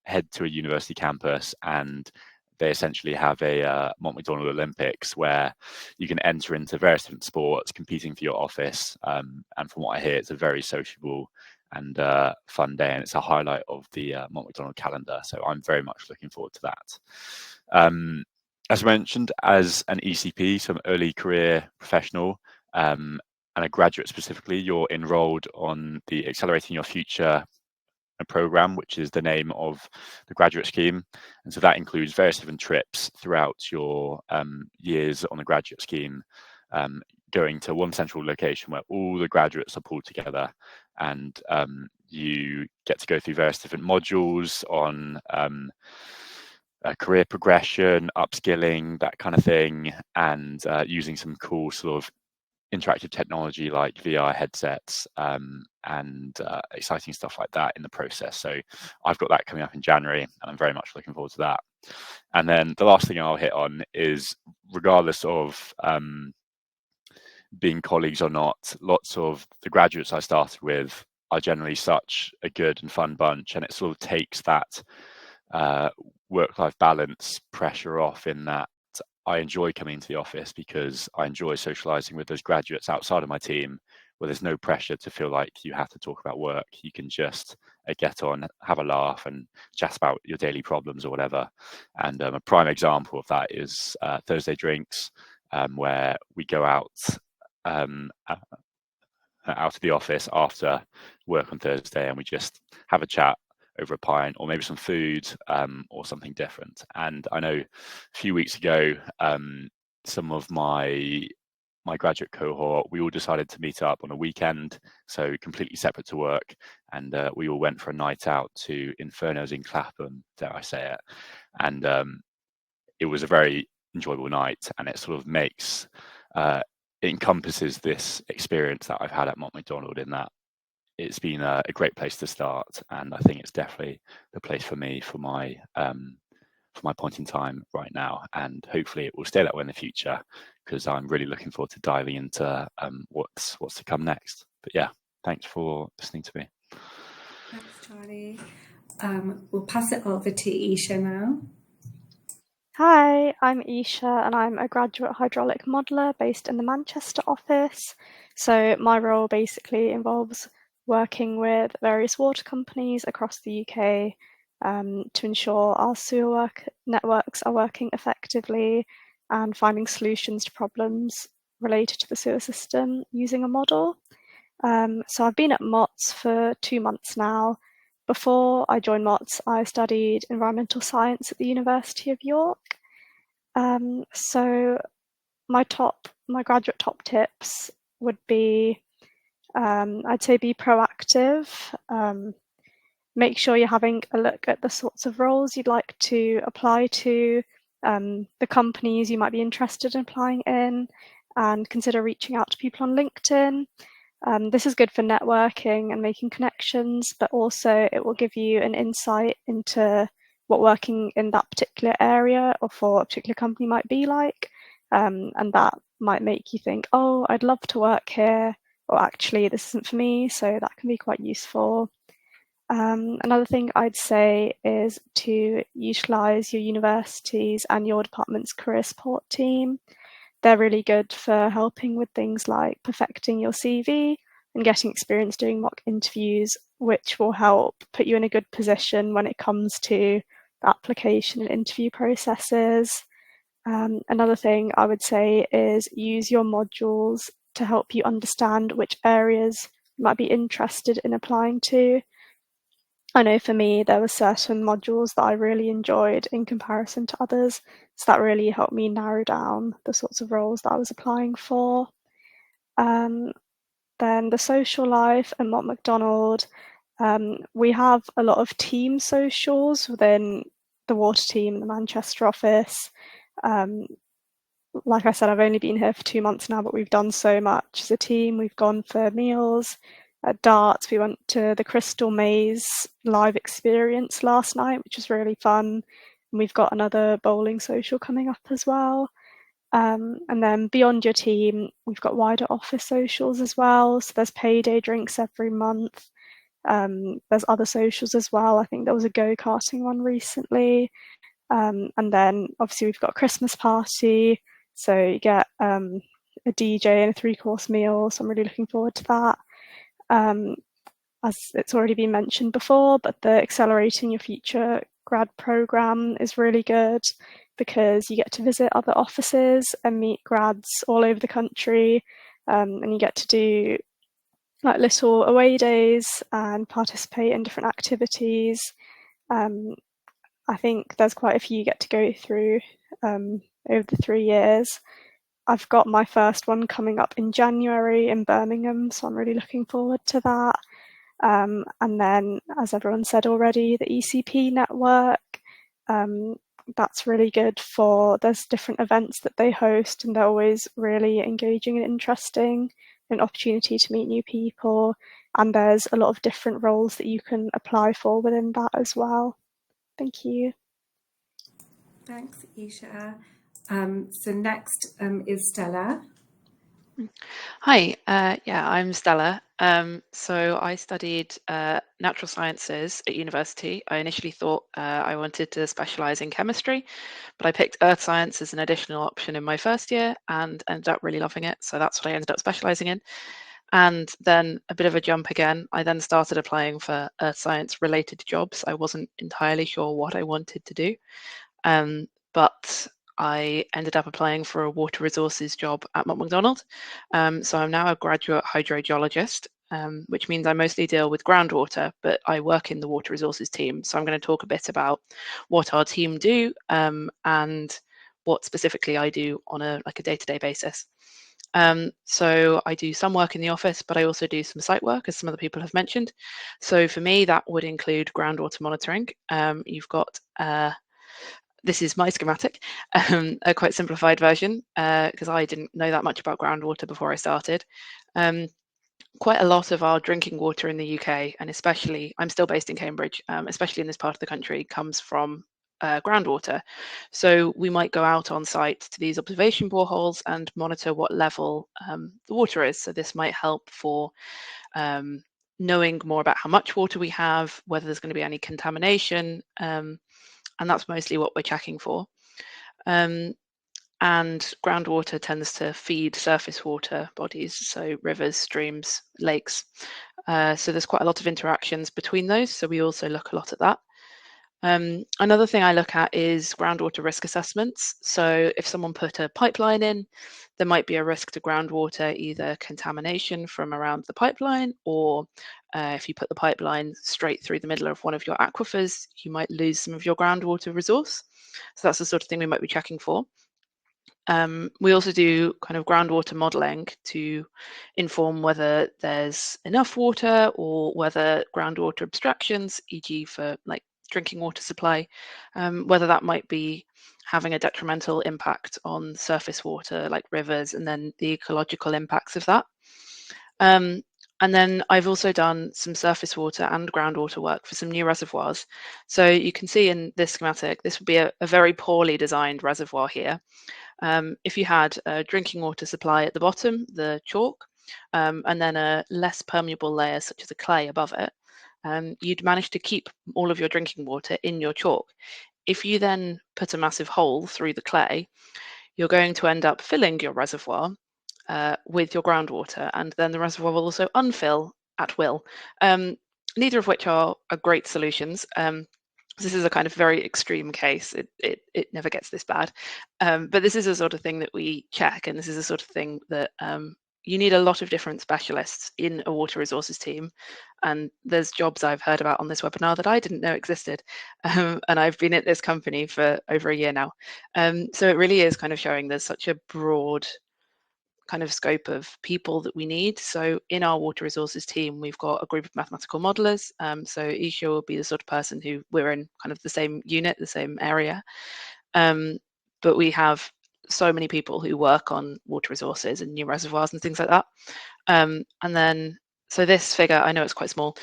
head to a university campus, and they essentially have a Mott MacDonald Olympics where you can enter into various different sports competing for your office. And from what I hear, it's a very sociable and fun day, and it's a highlight of the Mott MacDonald calendar. So I'm very much looking forward to that. As mentioned, as an ECP, so an early career professional, and a graduate specifically, you're enrolled on the Accelerating Your Future program, which is the name of the graduate scheme. And so that includes various different trips throughout your years on the graduate scheme, going to one central location where all the graduates are pulled together, and you get to go through various different modules on career progression, upskilling, that kind of thing, and using some cool sort of interactive technology like VR headsets and exciting stuff like that in the process. So I've got that coming up in January, and I'm very much looking forward to that. And then the last thing I'll hit on is, regardless of being colleagues or not, lots of the graduates I started with are generally such a good and fun bunch, and it sort of takes that work-life balance pressure off, in that I enjoy coming to the office because I enjoy socializing with those graduates outside of my team, where there's no pressure to feel like you have to talk about work. You can just get on, have a laugh, and chat about your daily problems or whatever. And a prime example of that is Thursday drinks, where we go out out of the office after work on Thursday, and we just have a chat over a pint or maybe some food, or something different. And I know a few weeks ago, some of my graduate cohort, we all decided to meet up on a weekend, so completely separate to work, and we all went for a night out to Inferno's in Clapham, dare I say it. And it was a very enjoyable night, and it sort of makes it encompasses this experience that I've had at Mott MacDonald, in that it's been a great place to start, and I think it's definitely the place for me for my point in time right now, and hopefully it will stay that way in the future, because I'm really looking forward to diving into what's to come next. But yeah, thanks for listening to me. Thanks, Charlie. We'll pass it over to Isha now. Hi, I'm Isha and I'm a graduate hydraulic modeller based in the Manchester office. So my role basically involves working with various water companies across the UK to ensure our sewer networks are working effectively and finding solutions to problems related to the sewer system using a model. So I've been at Mott's for 2 months now. Before I joined Mott's, I studied environmental science at the University of York. So my graduate top tips would be, I'd say be proactive. Make sure you're having a look at the sorts of roles you'd like to apply to, the companies you might be interested in applying in, and consider reaching out to people on LinkedIn. This is good for networking and making connections, but also it will give you an insight into what working in that particular area or for a particular company might be like. And that might make you think, oh, I'd love to work here, or actually this isn't for me. So that can be quite useful. Another thing I'd say is to utilize your university's and your department's career support team. They're really good for helping with things like perfecting your CV and getting experience doing mock interviews, which will help put you in a good position when it comes to the application and interview processes. Another thing I would say is use your modules to help you understand which areas you might be interested in applying to. I know for me, there were certain modules that I really enjoyed in comparison to others, so that really helped me narrow down the sorts of roles that I was applying for. Then the social life at Mott MacDonald, we have a lot of team socials within the water team in the Manchester office. Like I said, I've only been here for 2 months now, but we've done so much as a team. We've gone for meals. At darts, we went to the Crystal Maze live experience last night, which was really fun. And we've got another bowling social coming up as well. And then beyond your team, we've got wider office socials as well. So there's payday drinks every month. There's other socials as well. I think there was a go-karting one recently. And then obviously we've got a Christmas party. So you get a DJ and a 3-course meal. So I'm really looking forward to that. As it's already been mentioned before, but the Accelerating Your Future grad program is really good because you get to visit other offices and meet grads all over the country, and you get to do like little away days and participate in different activities. I think there's quite a few you get to go through over the 3 years. I've got my first one coming up in January in Birmingham, so I'm really looking forward to that. And then, as everyone said already, the ECP network, that's really good there's different events that they host, and they're always really engaging and interesting, an opportunity to meet new people, and there's a lot of different roles that you can apply for within that as well. Thank you. Thanks, Isha. So next is Stella. Hi, yeah, I'm Stella. So I studied natural sciences at university. I initially thought I wanted to specialize in chemistry, but I picked earth science as an additional option in my first year and ended up really loving it. So that's what I ended up specializing in. And then a bit of a jump again. I then started applying for earth science related jobs. I wasn't entirely sure what I wanted to do. But I ended up applying for a water resources job at Mott MacDonald. So I'm now a graduate hydrogeologist, which means I mostly deal with groundwater, but I work in the water resources team. So I'm going to talk a bit about what our team do and what specifically I do on a day-to-day basis. So I do some work in the office, but I also do some site work, as some other people have mentioned. So for me, that would include groundwater monitoring. You've got this is my schematic, a quite simplified version, because I didn't know that much about groundwater before I started. Quite a lot of our drinking water in the UK, and especially, I'm still based in Cambridge, especially in this part of the country, comes from groundwater. So we might go out on site to these observation boreholes and monitor what level the water is. So this might help for knowing more about how much water we have, whether there's going to be any contamination, and that's mostly what we're checking for. And groundwater tends to feed surface water bodies, so rivers, streams, lakes. So there's quite a lot of interactions between those, so we also look a lot at that. Another thing I look at is groundwater risk assessments. So if someone put a pipeline in, there might be a risk to groundwater, either contamination from around the pipeline, or if you put the pipeline straight through the middle of one of your aquifers, you might lose some of your groundwater resource. So that's the sort of thing we might be checking for. We also do kind of groundwater modelling to inform whether there's enough water or whether groundwater abstractions, e.g. for like drinking water supply, whether that might be having a detrimental impact on surface water like rivers, and then the ecological impacts of that. And then I've also done some surface water and groundwater work for some new reservoirs. So you can see in this schematic, this would be a very poorly designed reservoir here. If you had a drinking water supply at the bottom, the chalk, and then a less permeable layer such as a clay above it, you'd manage to keep all of your drinking water in your chalk. If you then put a massive hole through the clay, you're going to end up filling your reservoir with your groundwater, and then the reservoir will also unfill at will. Neither of which are great solutions. This is a kind of very extreme case. It never gets this bad, but this is a sort of thing that we check, and this is a sort of thing that you need a lot of different specialists in a water resources team. And there's jobs I've heard about on this webinar that I didn't know existed, and I've been at this company for over a year now. So it really is kind of showing there's such a broad kind of scope of people that we need. So in our water resources team, we've got a group of mathematical modelers. So Isha will be the sort of person who we're in kind of the same unit, the same area. But we have so many people who work on water resources and new reservoirs and things like that. And then, so this figure, I know it's quite small.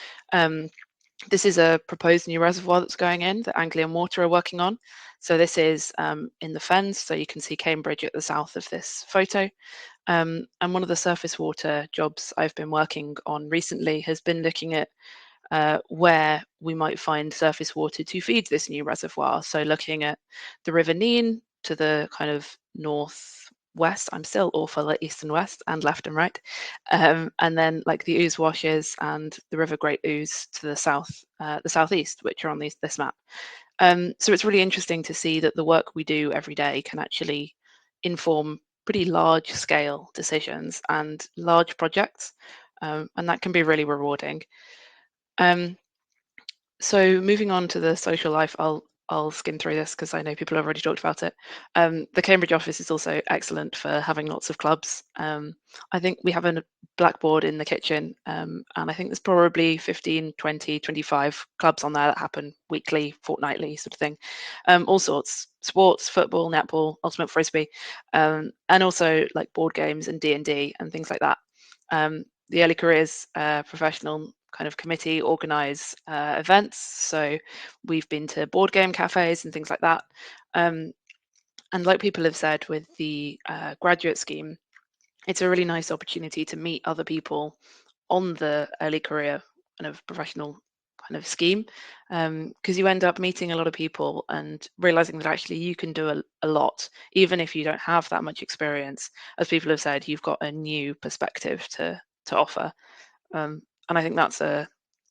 This is a proposed new reservoir that's going in that Anglian Water are working on. So this is in the Fens, so you can see Cambridge at the south of this photo. And one of the surface water jobs I've been working on recently has been looking at where we might find surface water to feed this new reservoir. So looking at the River Nene to the kind of northwest. I'm still awful at east and west and left and right. And then like the Ouse washes and the River Great Ouse to the southeast, which are on this map. So it's really interesting to see that the work we do every day can actually inform pretty large scale decisions and large projects, and that can be really rewarding. So moving on to the social life, I'll skim through this because I know people have already talked about it. The Cambridge office is also excellent for having lots of clubs. I think we have a blackboard in the kitchen, and I think there's probably 15, 20, 25 clubs on there that happen weekly, fortnightly sort of thing. All sorts, sports, football, netball, ultimate frisbee, and also like board games and D&D and things like that. The early careers professional kind of committee organise events. So we've been to board game cafes and things like that. And like people have said with the graduate scheme, it's a really nice opportunity to meet other people on the early career kind of professional kind of scheme, because you end up meeting a lot of people and realizing that actually you can do a lot, even if you don't have that much experience. As people have said, you've got a new perspective to offer, and I think that's a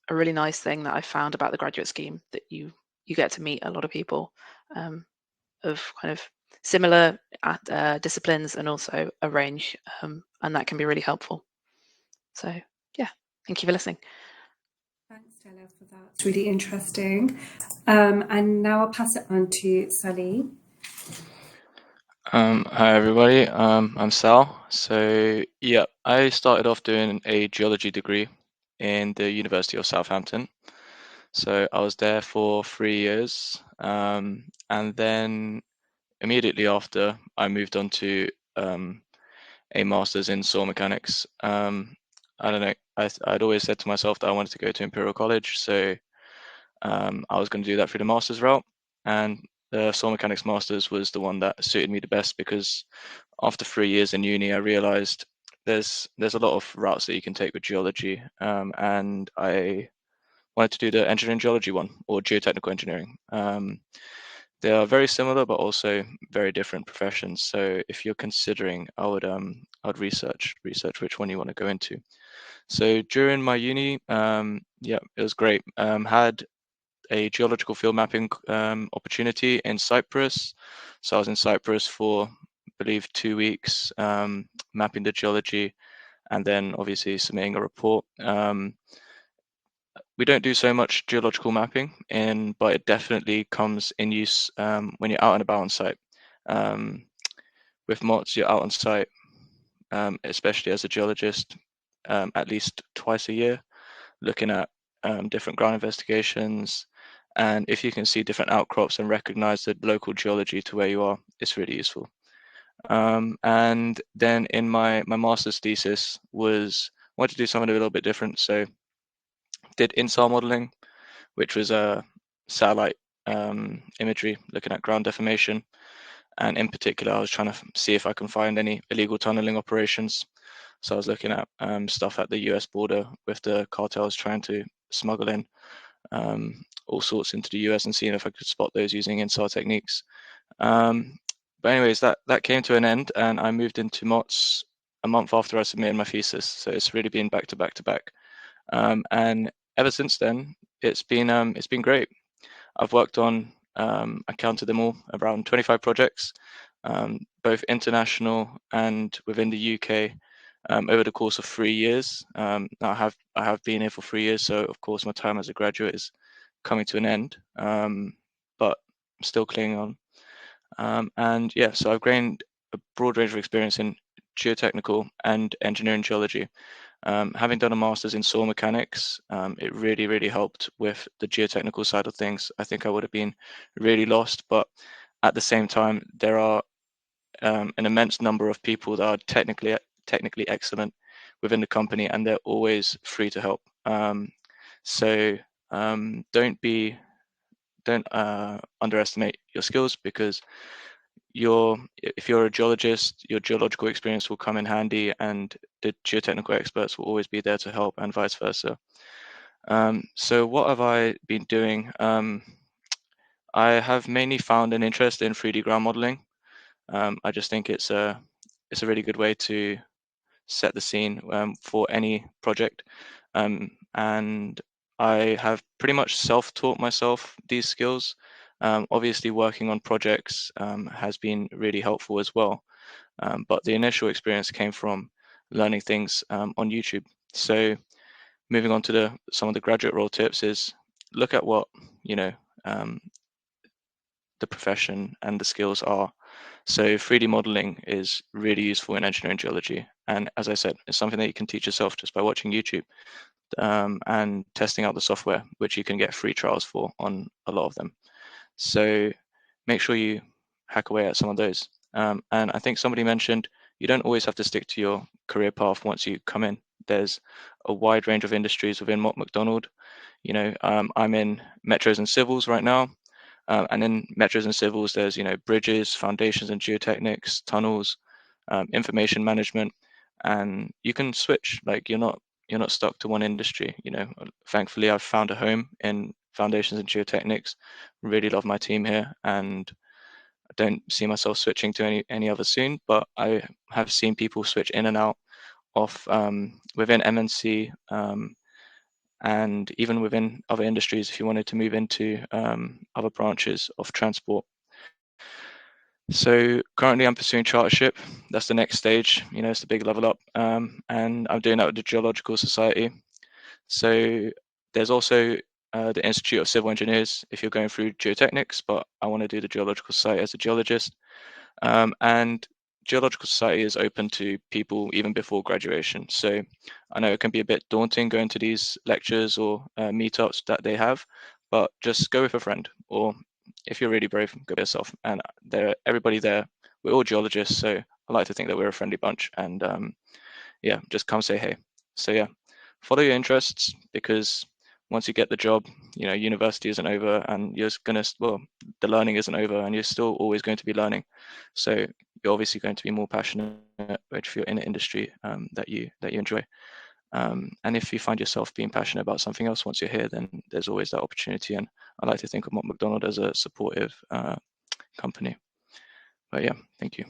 really nice thing that I found about the graduate scheme, that you get to meet a lot of people of kind of similar disciplines and also a range, and that can be really helpful. So yeah, thank you for listening. Thanks, Stella, for that. It's really interesting. And now I'll pass it on to Sally. Hi everybody, I'm Sal. So yeah, I started off doing a geology degree in the University of Southampton. So I was there for 3 years, and then immediately after I moved on to a master's in soil mechanics. I don't know, I'd always said to myself that I wanted to go to Imperial College, so I was going to do that through the master's route, and the soil mechanics master's was the one that suited me the best, because after 3 years in uni, I realized there's a lot of routes that you can take with geology, and I wanted to do the engineering geology one, or geotechnical engineering. They are very similar, but also very different professions. So if you're considering, I'd research which one you want to go into. So during my uni, yeah, it was great. Had a geological field mapping opportunity in Cyprus. So I was in Cyprus for, I believe, 2 weeks, mapping the geology, and then obviously submitting a report. We don't do so much geological mapping, but it definitely comes in use when you're out and about on site. With Mott, you're out on site, especially as a geologist, at least twice a year, looking at different ground investigations. And if you can see different outcrops and recognize the local geology to where you are, it's really useful. And then in my master's thesis was, I wanted to do something a little bit different. So did InSAR modeling, which was a satellite imagery looking at ground deformation. And in particular, I was trying to see if I can find any illegal tunneling operations. So I was looking at stuff at the US border with the cartels trying to smuggle in all sorts into the US, and seeing if I could spot those using InSAR techniques. But anyways, that came to an end, and I moved into Mott's a month after I submitted my thesis. So it's really been back to back to back. And ever since then, it's been great. I've worked on, I counted them all, around 25 projects, both international and within the UK, over the course of 3 years. I have been here for 3 years, so of course my time as a graduate is coming to an end, but I'm still clinging on. And yeah, so I've gained a broad range of experience in geotechnical and engineering geology. Having done a master's in soil mechanics, it really helped with the geotechnical side of things. I think I would have been really lost, but at the same time, there are an immense number of people that are technically excellent within the company, and they're always free to help. So don't underestimate your skills, because if you're a geologist, your geological experience will come in handy, and the geotechnical experts will always be there to help, and vice versa. So what have I been doing? I have mainly found an interest in 3D ground modeling. I just think it's a really good way to set the scene for any project, and I have pretty much self-taught myself these skills. Obviously, working on projects has been really helpful as well, but the initial experience came from learning things on YouTube. So moving on to some of the graduate role tips is, look at what the profession and the skills are. So 3D modeling is really useful in engineering geology, and as I said, it's something that you can teach yourself just by watching YouTube and testing out the software, which you can get free trials for on a lot of them. So make sure you hack away at some of those. And I think somebody mentioned you don't always have to stick to your career path once you come in. There's a wide range of industries within MacDonald. I'm in metros and civils right now. And in metros and civils, there's bridges, foundations and geotechnics, tunnels, information management. and you can switch. Like you're not stuck to one industry. Thankfully, I've found a home in foundations and geotechnics. Really love my team here, and I don't see myself switching to any other soon. But I have seen people switch in and out of within MNC, and even within other industries if you wanted to move into other branches of transport. So currently I'm pursuing chartership. That's the next stage. It's the big level up, and I'm doing that with the Geological Society. So there's also the Institute of Civil Engineers if you're going through geotechnics, but I want to do the Geological Society as a geologist. And Geological Society is open to people even before graduation. So I know it can be a bit daunting going to these lectures or meetups that they have, but just go with a friend, or if you're really brave, go by yourself. And everybody there, we're all geologists, so I like to think that we're a friendly bunch. And yeah, just come say hey. So yeah, follow your interests, because once you get the job, university isn't over, and the learning isn't over, and you're still always going to be learning. So you're obviously going to be more passionate if you're in an industry that you enjoy. And if you find yourself being passionate about something else once you're here, then there's always that opportunity. And I like to think of Mott MacDonald as a supportive company. But yeah, thank you.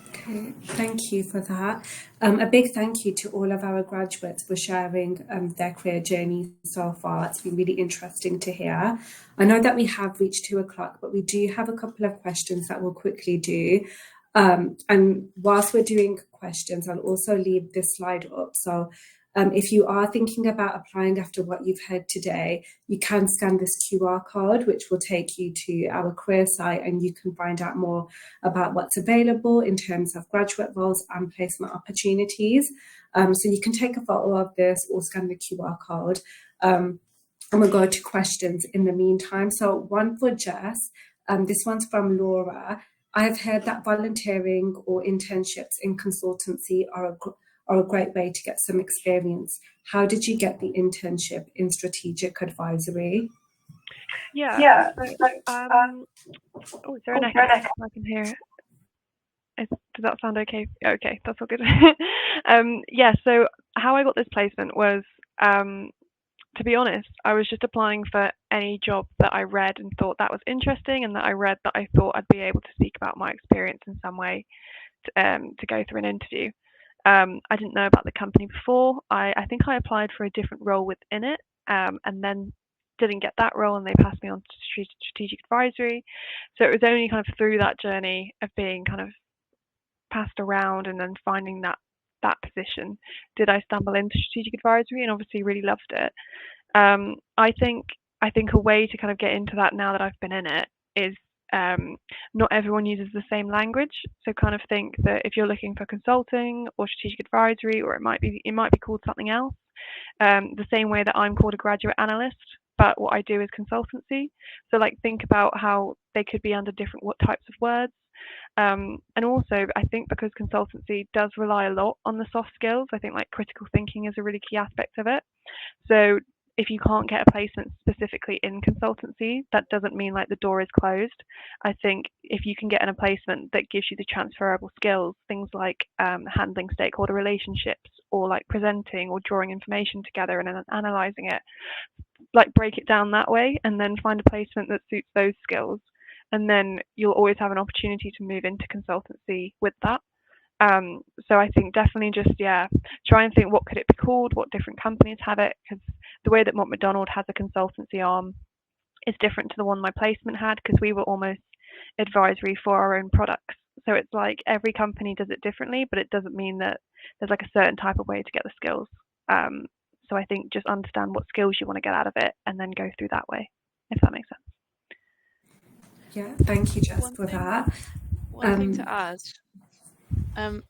Okay, thank you for that. A big thank you to all of our graduates for sharing their career journey so far. It's been really interesting to hear. I know that we have reached 2 o'clock, but we do have a couple of questions that we'll quickly do. And whilst we're doing questions, I'll also leave this slide up. So if you are thinking about applying after what you've heard today, you can scan this QR code, which will take you to our career site, and you can find out more about what's available in terms of graduate roles and placement opportunities. So you can take a photo of this or scan the QR code. And we'll go to questions in the meantime. So one for Jess, this one's from Laura. I've heard that volunteering or internships in consultancy are a great way to get some experience. How did you get the internship in strategic advisory? Yeah. So, is there an echo? I can hear. Does that sound okay? Okay, that's all good. Yeah. So how I got this placement was, to be honest, I was just applying for any job that I read and thought that was interesting, and that I read that I thought I'd be able to speak about my experience in some way to go through an interview. I didn't know about the company before. I think I applied for a different role within it, and then didn't get that role, and they passed me on to strategic advisory. So it was only kind of through that journey of being kind of passed around and then finding that position did I stumble into strategic advisory, and obviously really loved it. I think a way to kind of get into that now that I've been in it is, not everyone uses the same language. So kind of think that if you're looking for consulting or strategic advisory, or it might be called something else, the same way that I'm called a graduate analyst, but what I do is consultancy. So like think about how they could be under different types of words. And also I think because consultancy does rely a lot on the soft skills, I think like critical thinking is a really key aspect of it. So if you can't get a placement specifically in consultancy, that doesn't mean like the door is closed. I think if you can get in a placement that gives you the transferable skills, things like handling stakeholder relationships, or like presenting or drawing information together and then analyzing it, like break it down that way and then find a placement that suits those skills. And then you'll always have an opportunity to move into consultancy with that. So I think definitely just, try and think what could it be called, what different companies have it, because the way that Mott MacDonald has a consultancy arm is different to the one my placement had, because we were almost advisory for our own products. So it's like every company does it differently, but it doesn't mean that there's like a certain type of way to get the skills. So I think just understand what skills you want to get out of it and then go through that way, if that makes sense. Yeah, thank you, Jess, for that. One thing to add. I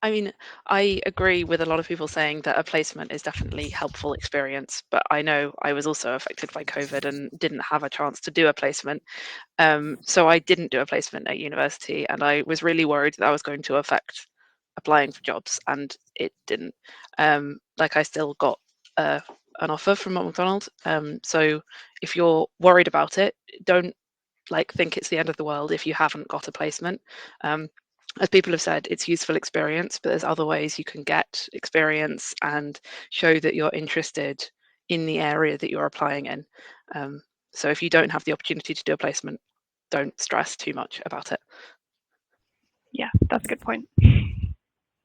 mean, I agree with a lot of people saying that a placement is definitely helpful experience, but I know I was also affected by COVID and didn't have a chance to do a placement. So I didn't do a placement at university, and I was really worried that was going to affect applying for jobs, and it didn't. Like I still got an offer from Mott MacDonald. So if you're worried about it, don't like think it's the end of the world if you haven't got a placement. as people have said, it's useful experience, but there's other ways you can get experience and show that you're interested in the area that you're applying in. So if you don't have the opportunity to do a placement, don't stress too much about it. Yeah, that's a good point.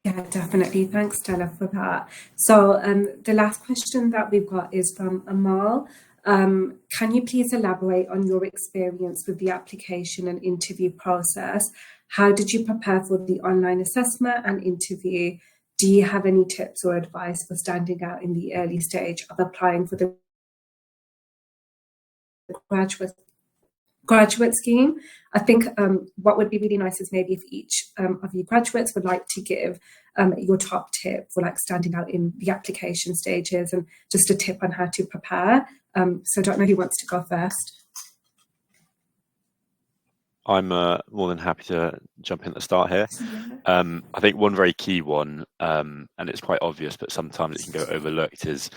Yeah, definitely. Thanks, Stella, for that. So the last question that we've got is from Amal. Can you please elaborate on your experience with the application and interview process? How did you prepare for the online assessment and interview? Do you have any tips or advice for standing out in the early stage of applying for the graduate scheme? I think what would be really nice is maybe if each of you graduates would like to give your top tip for like standing out in the application stages and just a tip on how to prepare. So I don't know who wants to go first. I'm more than happy to jump in at the start here. I think one very key one, and it's quite obvious, but sometimes it can go overlooked, is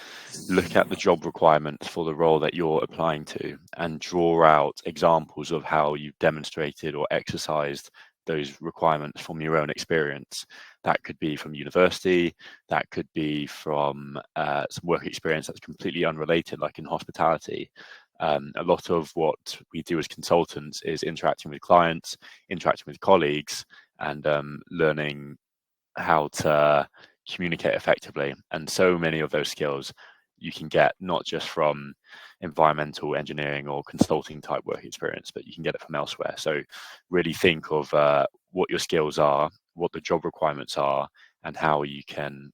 look at the job requirements for the role that you're applying to and draw out examples of how you've demonstrated or exercised those requirements from your own experience. That could be from university, that could be from some work experience that's completely unrelated, like in hospitality. A lot of what we do as consultants is interacting with clients, interacting with colleagues, and learning how to communicate effectively. And so many of those skills you can get not just from environmental engineering or consulting type work experience, but you can get it from elsewhere. So really think of what your skills are, what the job requirements are, and how you can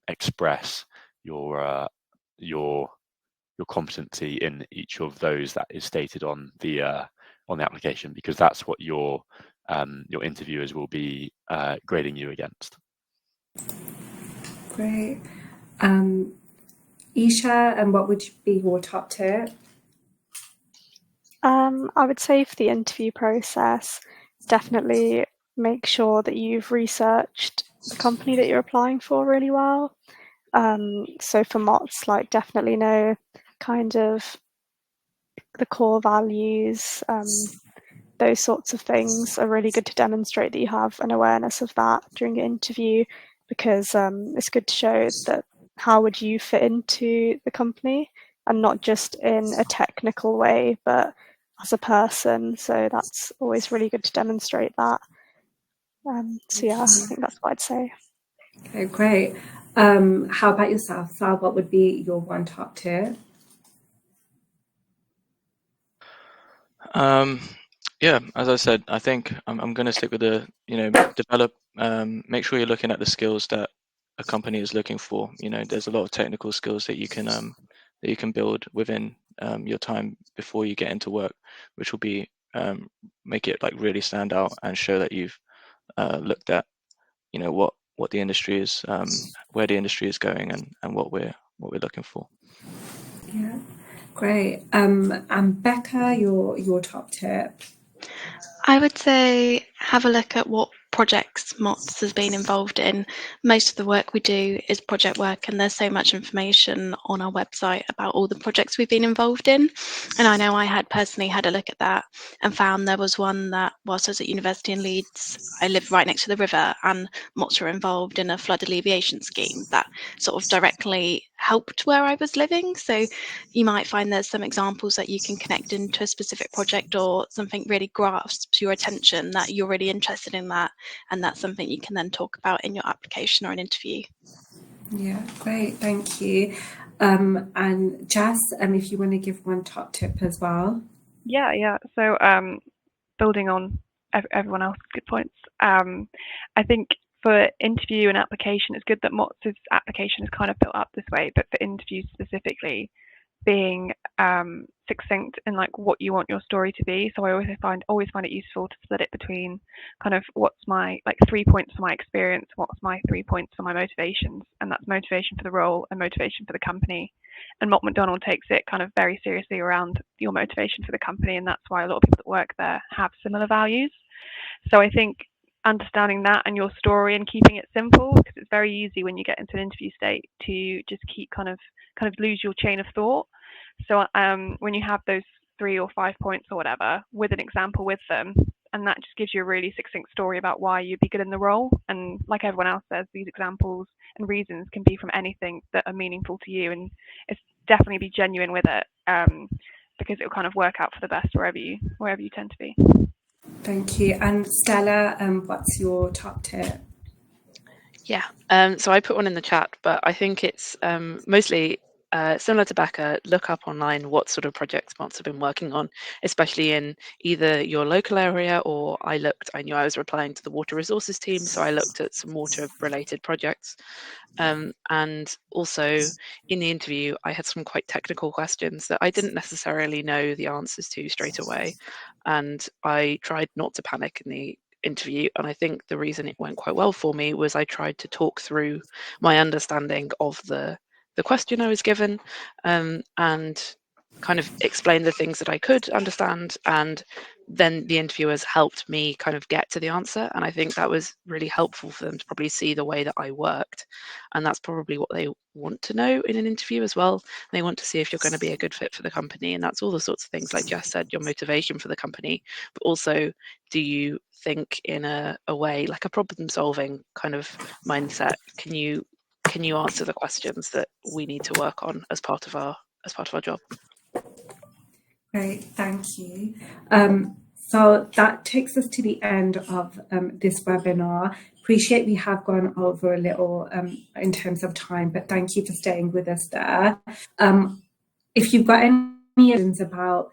express your competency in each of those that is stated on the application, because that's what your interviewers will be grading you against. Great. Isha, and what would be your top tip? I would say for the interview process, definitely make sure that you've researched the company that you're applying for really well. So for Mott's, like definitely know kind of the core values, those sorts of things are really good to demonstrate that you have an awareness of that during your interview, because it's good to show that how would you fit into the company, and not just in a technical way, but as a person. So that's always really good to demonstrate that. So yeah, I think that's what I'd say. Okay, great. How about yourself, Sal? What would be your one top tip? Yeah, as I said, I think I'm going to stick with the, develop, make sure you're looking at the skills that a company is looking for. There's a lot of technical skills that you can build within your time before you get into work, which will be make it like really stand out and show that you've looked at, what the industry is, where the industry is going, and what we're looking for. Yeah, great. And Becca, your top tip? I would say have a look at what projects Mott's has been involved in. Most of the work we do is project work, and there's so much information on our website about all the projects we've been involved in. And I know I had personally had a look at that and found there was one that, whilst I was at university in Leeds, I lived right next to the river, and Mott's were involved in a flood alleviation scheme that sort of directly helped where I was living. So you might find there's some examples that you can connect into a specific project, or something really grasps your attention that you're really interested in that, and that's something you can then talk about in your application or an interview. Yeah, great, thank you. And Jess, if you want to give one top tip as well. Yeah. So building on everyone else's good points, I think for interview and application, it's good that Mott's application is kind of built up this way, but for interviews specifically, being succinct in like what you want your story to be. So I always find it useful to split it between kind of what's my 3 points for my experience, what's my 3 points for my motivations, and that's motivation for the role and motivation for the company. And Mott MacDonald takes it kind of very seriously around your motivation for the company, and that's why a lot of people that work there have similar values. So I think understanding that and your story and keeping it simple, because it's very easy when you get into an interview state to just keep kind of lose your chain of thought. So when you have those 3 or 5 points or whatever with an example with them, and that just gives you a really succinct story about why you'd be good in the role. And like everyone else says, these examples and reasons can be from anything that are meaningful to you, and it's definitely be genuine with it, because it will kind of work out for the best wherever you tend to be. Thank you. And Stella, what's your top tip? Yeah, so I put one in the chat, but I think it's mostly similar to Becca. Look up online what sort of projects Motts have been working on, especially in either your local area, or I knew I was replying to the water resources team, so I looked at some water related projects. And also in the interview, I had some quite technical questions that I didn't necessarily know the answers to straight away. And I tried not to panic in the interview, and I think the reason it went quite well for me was I tried to talk through my understanding of the question I was given, and kind of explain the things that I could understand, and then the interviewers helped me kind of get to the answer. And I think that was really helpful for them to probably see the way that I worked, and that's probably what they want to know in an interview as well. They want to see if you're going to be a good fit for the company, and that's all the sorts of things like Jess said, your motivation for the company, but also, do you think in a way like a problem solving kind of mindset? Can you answer the questions that we need to work on as part of our job? Great, thank you. So that takes us to the end of this webinar. Appreciate we have gone over a little in terms of time, but thank you for staying with us there. If you've got any questions about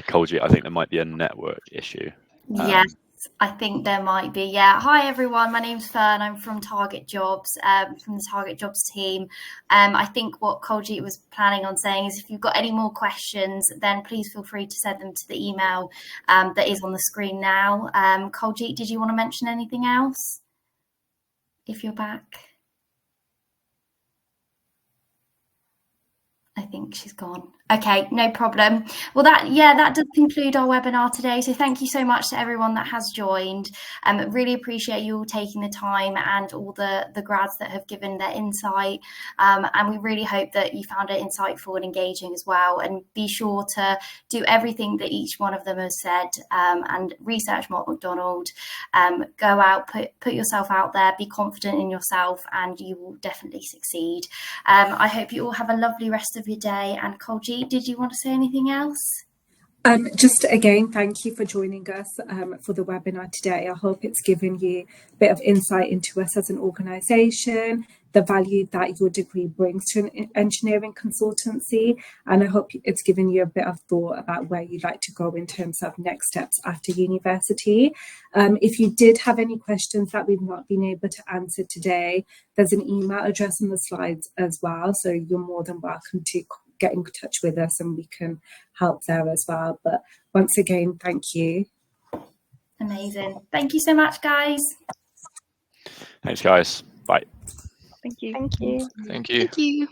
Colgy, I think there might be a network issue. Yes, I think there might be. Yeah. Hi, everyone. My name's Fern. I'm from Target Jobs, from the Target Jobs team. I think what Colgy was planning on saying is if you've got any more questions, then please feel free to send them to the email that is on the screen now. Colgy, did you want to mention anything else? If you're back. I think she's gone. Okay, no problem. Well, that does conclude our webinar today. So thank you so much to everyone that has joined. Really appreciate you all taking the time, and all the grads that have given their insight. And we really hope that you found it insightful and engaging as well. And be sure to do everything that each one of them has said, and research Mott MacDonald. Go out, put yourself out there, be confident in yourself, and you will definitely succeed. I hope you all have a lovely rest of your day. And Colgy, did you want to say anything else? Just again, thank you for joining us for the webinar today. I hope it's given you a bit of insight into us as an organisation, the value that your degree brings to an engineering consultancy, and I hope it's given you a bit of thought about where you'd like to go in terms of next steps after university. If you did have any questions that we've not been able to answer today, there's an email address on the slides as well, so you're more than welcome to get in touch with us and we can help there as well. But once again, thank you. Amazing. Thank you so much, guys. Thanks, guys. Bye. Thank you. Thank you. Thank you. Thank you.